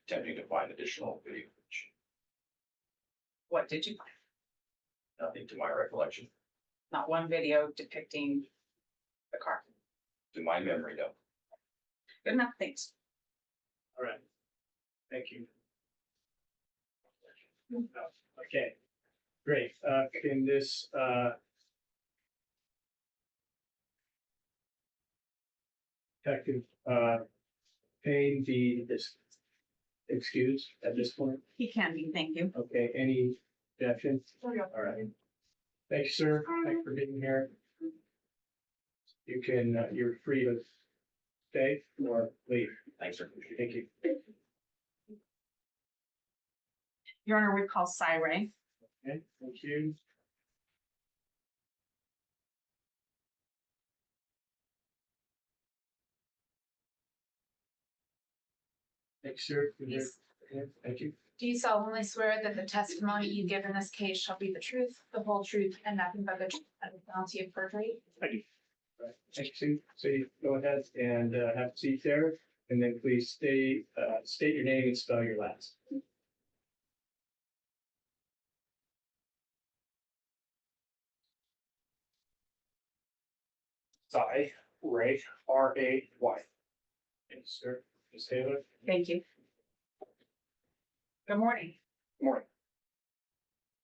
attempting to find additional video footage. What did you find? Nothing to my recollection. Not one video depicting the car. To my memory, no. Good enough, thanks. All right. Thank you. Okay, great. Can this, Detective, Payne be excused at this point? He can be, thank you. Okay, any objections? All right. Thank you, sir. Thanks for being here. You can, you're free to stay or leave. Thanks, sir. Thank you. Your Honor, we call Ray. Okay, thank you. Thanks, sir. Yes. Thank you. Do you solemnly swear that the testimony you give in this case shall be the truth, the whole truth, and nothing but the truth, and the penalty of perjury? I do. All right. Thank you, Sue. So you go ahead and have a seat there, and then please state your name and spell your last. I, Ray, R-A-Y. Thank you, sir. Ms. Taylor. Thank you. Good morning. Good morning.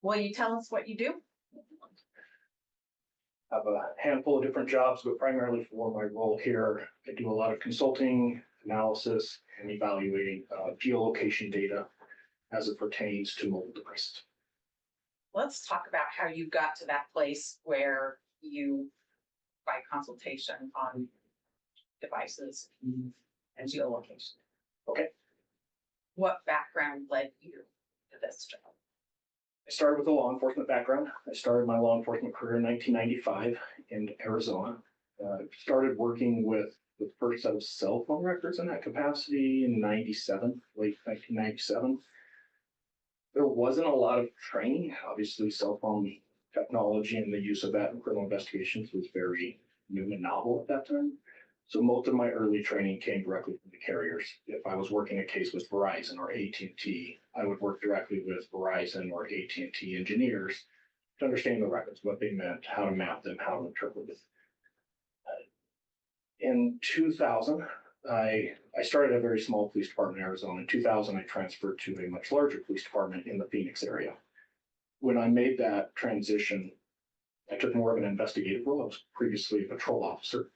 Will you tell us what you do? I have a handful of different jobs, but primarily for my role here, I do a lot of consulting, analysis, and evaluating geolocation data as it pertains to mobile devices. Let's talk about how you got to that place where you provide consultation on devices and geolocation. Okay. What background led you to this job? I started with a law enforcement background. I started my law enforcement career in 1995 in Arizona. Started working with the first set of cell phone records in that capacity in 97, late 1997. There wasn't a lot of training. Obviously, cell phone technology and the use of that in criminal investigations was very new and novel at that time. So most of my early training came directly from the carriers. If I was working a case with Verizon or AT&T, I would work directly with Verizon or AT&T engineers to understand the records, what they meant, how to map them, how to interpret it. In 2000, I started a very small police department in Arizona. In 2000, I transferred to a much larger police department in the Phoenix area. When I made that transition, I took more of an investigative role. I was previously a patrol officer.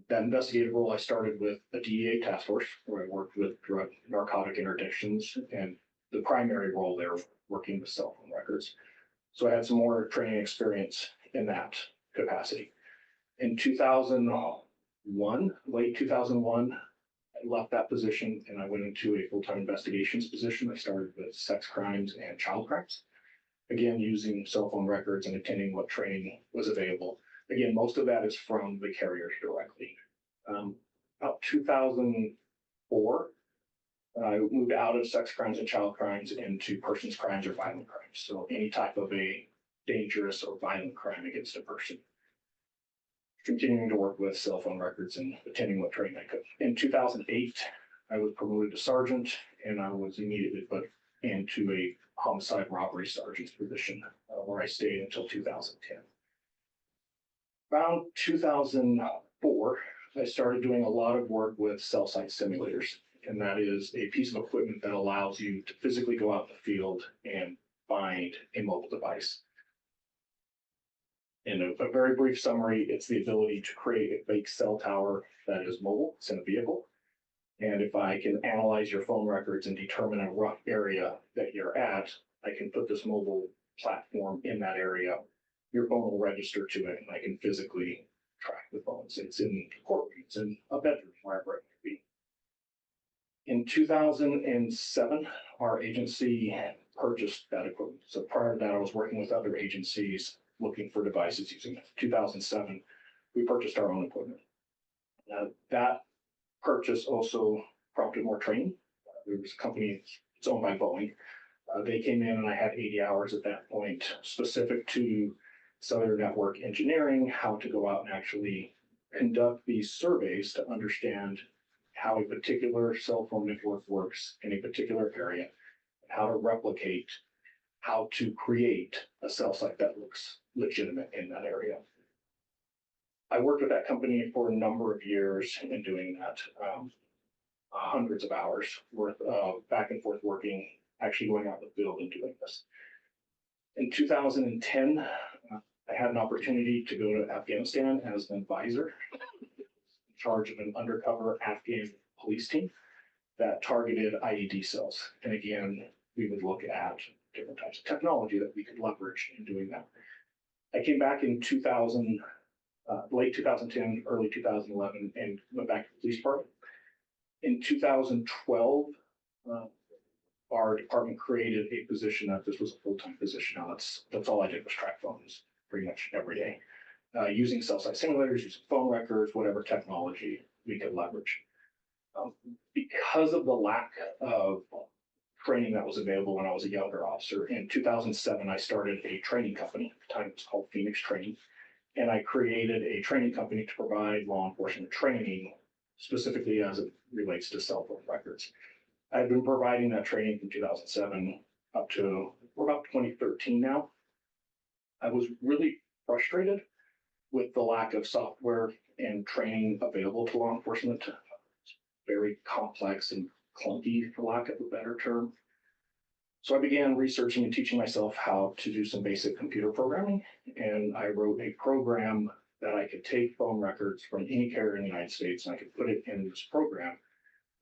That investigative role, I started with a DEA task force where I worked with drug narcotic interdictions, and the primary role there working with cell phone records. So I had some more training experience in that capacity. In 2001, late 2001, I left that position and I went into a full-time investigations position. I started with sex crimes and child crimes. Again, using cell phone records and attending what training was available. Again, most of that is from the carriers directly. About 2004, I moved out of sex crimes and child crimes into persons crimes or violent crimes. So any type of a dangerous or violent crime against a person. Continuing to work with cell phone records and attending what training I could. In 2008, I was promoted to sergeant and I was immediately put into a homicide robbery sergeant's position where I stayed until 2010. Around 2004, I started doing a lot of work with cell site simulators, and that is a piece of equipment that allows you to physically go out in the field and find a mobile device. In a very brief summary, it's the ability to create a fake cell tower that is mobile, it's in a vehicle, And if I can analyze your phone records and determine a rough area that you're at, I can put this mobile platform in that area. Your phone will register to it and I can physically track the phones. It's in courtrooms, it's in a bedroom, wherever it may be. In 2007, our agency purchased that equipment. So prior to that, I was working with other agencies looking for devices using it. 2007, we purchased our own equipment. That purchase also prompted more training. There was a company, it's owned by Boeing. They came in and I had 80 hours at that point specific to cellular network engineering, how to go out and actually conduct these surveys to understand how a particular cell phone network works in a particular area, how to replicate, how to create a cell site that looks legitimate in that area. I worked with that company for a number of years in doing that, hundreds of hours worth of back and forth working, actually going out in the field and doing this. In 2010, I had an opportunity to go to Afghanistan as an advisor in charge of an undercover Afghan police team that targeted IED cells. And again, we would look at different types of technology that we could leverage in doing that. I came back in late 2010, early 2011, and went back to the police department. In 2012, our department created a position that this was a full-time position. Now that's all I did was track phones pretty much every day, using cell site simulators, using phone records, whatever technology we could leverage. Because of the lack of training that was available when I was a younger officer, in 2007, I started a training company. At the time it was called Phoenix Training. And I created a training company to provide law enforcement training, specifically as it relates to cell phone records. I've been providing that training from 2007 up to, we're about 2013 now. I was really frustrated with the lack of software and training available to law enforcement. It's very complex and clunky, for lack of a better term. So I began researching and teaching myself how to do some basic computer programming. And I wrote a program that I could take phone records from any carrier in the United States and I could put it in this program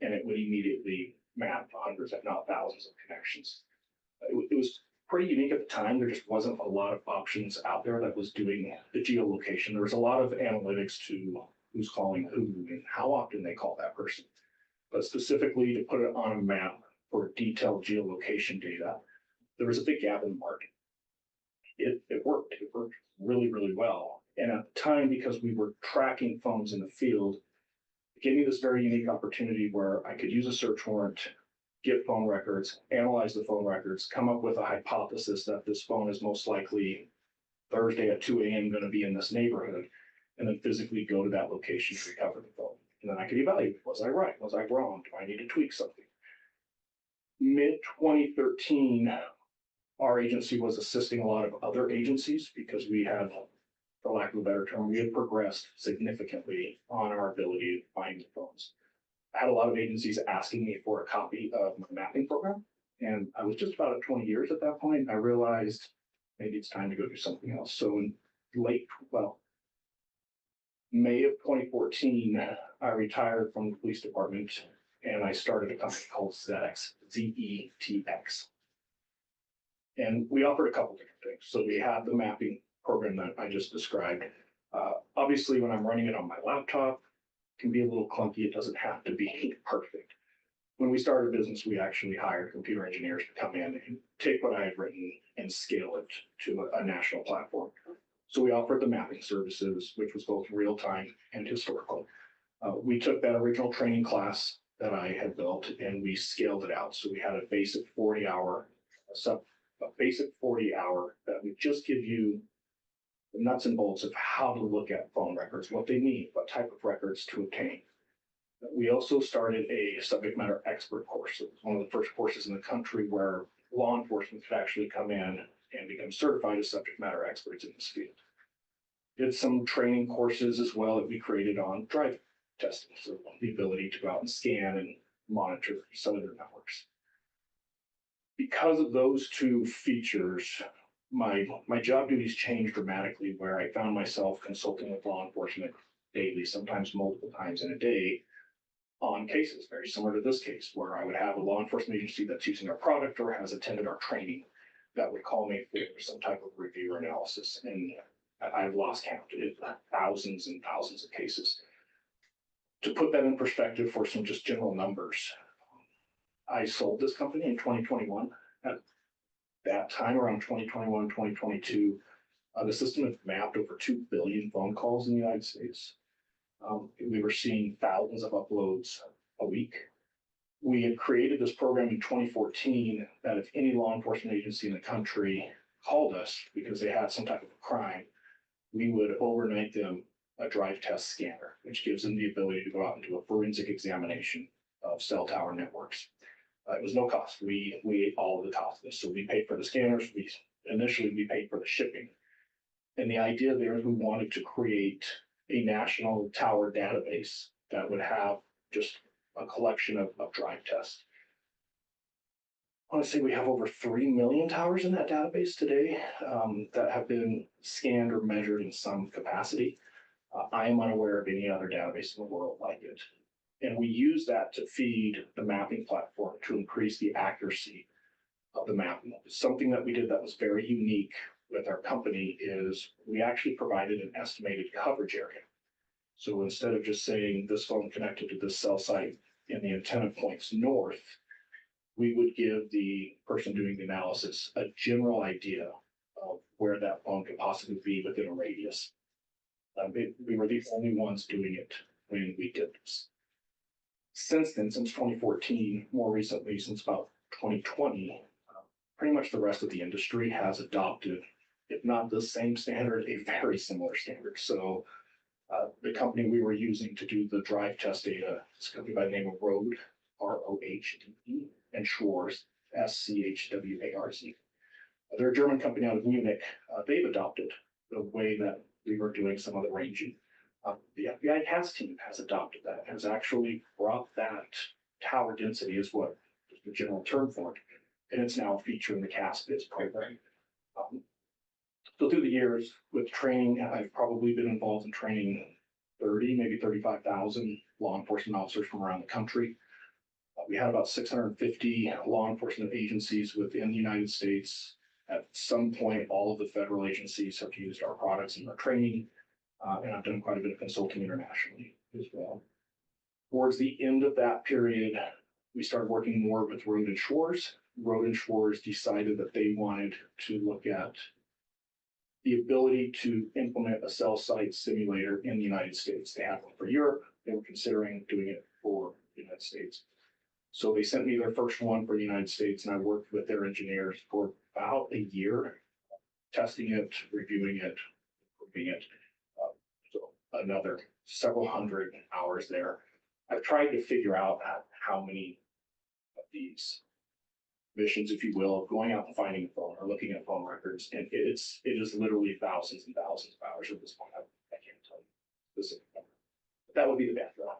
and it would immediately map hundreds, if not thousands of connections. It was pretty unique at the time. There just wasn't a lot of options out there that was doing the geolocation. There was a lot of analytics to who's calling who and how often they call that person. But specifically to put it on a map for detailed geolocation data, there was a big gap in the market. It worked. It worked really, really well. And at the time, because we were tracking phones in the field, it gave me this very unique opportunity where I could use a search warrant, get phone records, analyze the phone records, come up with a hypothesis that this phone is most likely Thursday at 2 a.m. going to be in this neighborhood, and then physically go to that location to recover the phone. And then I could evaluate, was I right? Was I wrong? Do I need to tweak something? Mid-2013, our agency was assisting a lot of other agencies because we had, for lack of a better term, we had progressed significantly on our ability to find the phones. I had a lot of agencies asking me for a copy of my mapping program, and I was just about at 20 years at that point. I realized maybe it's time to go do something else. So in May of 2014, I retired from the police department and I started a company called ZETX, Z-E-T-X. And we offered a couple different things. So we had the mapping program that I just described. Obviously, when I'm running it on my laptop, it can be a little clunky. It doesn't have to be perfect. When we started business, we actually hired computer engineers to come in and take what I had written and scale it to a national platform. So we offered the mapping services, which was both real-time and historical. We took that original training class that I had built and we scaled it out. So we had a basic 40-hour, that would just give you the nuts and bolts of how to look at phone records, what they need, what type of records to obtain. We also started a subject matter expert course. It was one of the first courses in the country where law enforcement could actually come in and become certified as subject matter experts in this field. Did some training courses as well that we created on driving testing, so the ability to go out and scan and monitor cellular networks. Because of those two features, my job duties changed dramatically, where I found myself consulting with law enforcement daily, sometimes multiple times in a day, on cases very similar to this case, where I would have a law enforcement agency that's using our product or has attended our training that would call me for some type of review or analysis. And I've lost count. It's thousands and thousands of cases. To put that in perspective for some just general numbers, I sold this company in 2021. At that time, around 2021, 2022, the system had mapped over 2 billion phone calls in the United States. We were seeing thousands of uploads a week. We had created this program in 2014 that if any law enforcement agency in the country called us because they had some type of a crime, we would overnight them a drive test scanner, which gives them the ability to go out and do a forensic examination of cell tower networks. It was no cost. We ate all of the cost of this. So we paid for the scanners. Initially we paid for the shipping. And the idea there is we wanted to create a national tower database that would have just a collection of drive tests. I want to say we have over 3 million towers in that database today that have been scanned or measured in some capacity. I am unaware of any other database in the world like it. And we use that to feed the mapping platform to increase the accuracy of the mapping. Something that we did that was very unique with our company is we actually provided an estimated coverage area. So instead of just saying this phone connected to this cell site and the antenna points north, we would give the person doing the analysis a general idea of where that phone could possibly be within a radius. We were the only ones doing it when we did this. Since then, since 2014, more recently, since about 2020, pretty much the rest of the industry has adopted, if not the same standard, a very similar standard. So the company we were using to do the drive test data is a company by the name of Rohde, R-O-H-D-E, and Schwarz, S-C-H-W-A-R-Z. They're a German company out of Munich. They've adopted the way that we were doing some of the ranging. The FBI CAS team has adopted that, has actually brought that tower density is what is the general term for it, and it's now a feature in the CAS BIS program. So through the years with training, I've probably been involved in training 30, maybe 35,000 law enforcement officers from around the country. We had about 650 law enforcement agencies within the United States. At some point, all of the federal agencies have used our products in their training, and I've done quite a bit of consulting internationally as well. Towards the end of that period, we started working more with Rohde and Schwarz. Rohde and Schwarz decided that they wanted to look at the ability to implement a cell site simulator in the United States. They had one for Europe. They were considering doing it for the United States. So they sent me their first one for the United States, and I worked with their engineers for about a year, testing it, reviewing it, improving it. So another several hundred hours there. I've tried to figure out how many of these missions, if you will, of going out and finding a phone or looking at phone records, and it is literally thousands and thousands of hours at this point. I can't tell you specifically. But that would be the background.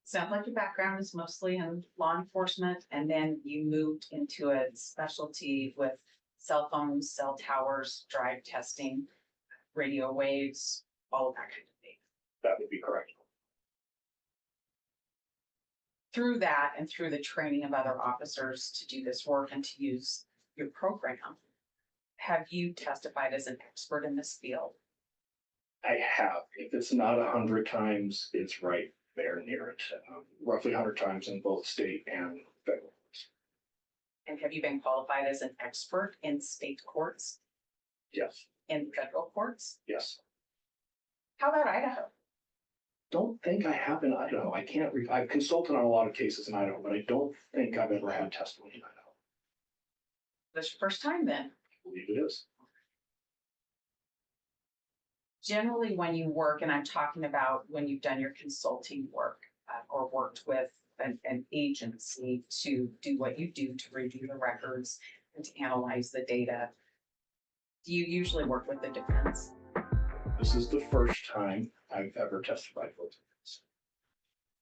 Sounds like your background is mostly in law enforcement, and then you moved into a specialty with cell phones, cell towers, drive testing, radio waves, all of that kind of thing. That would be correct. Through that and through the training of other officers to do this work and to use your program, have you testified as an expert in this field? I have. If it's not 100 times, it's right there near it. Roughly 100 times in both state and federal. And have you been qualified as an expert in state courts, Yes, in federal courts? yes. How about Idaho? Don't think I have in Idaho. I can't. I've consulted on a lot of cases in Idaho, but I don't think I've ever had testimony in Idaho. That's your first time then. I believe it is. Generally, when you work, and I'm talking about when you've done your consulting work or worked with an agency to do what you do to review the records and to analyze the data, do you usually work with the defense? This is the first time I've ever testified for it.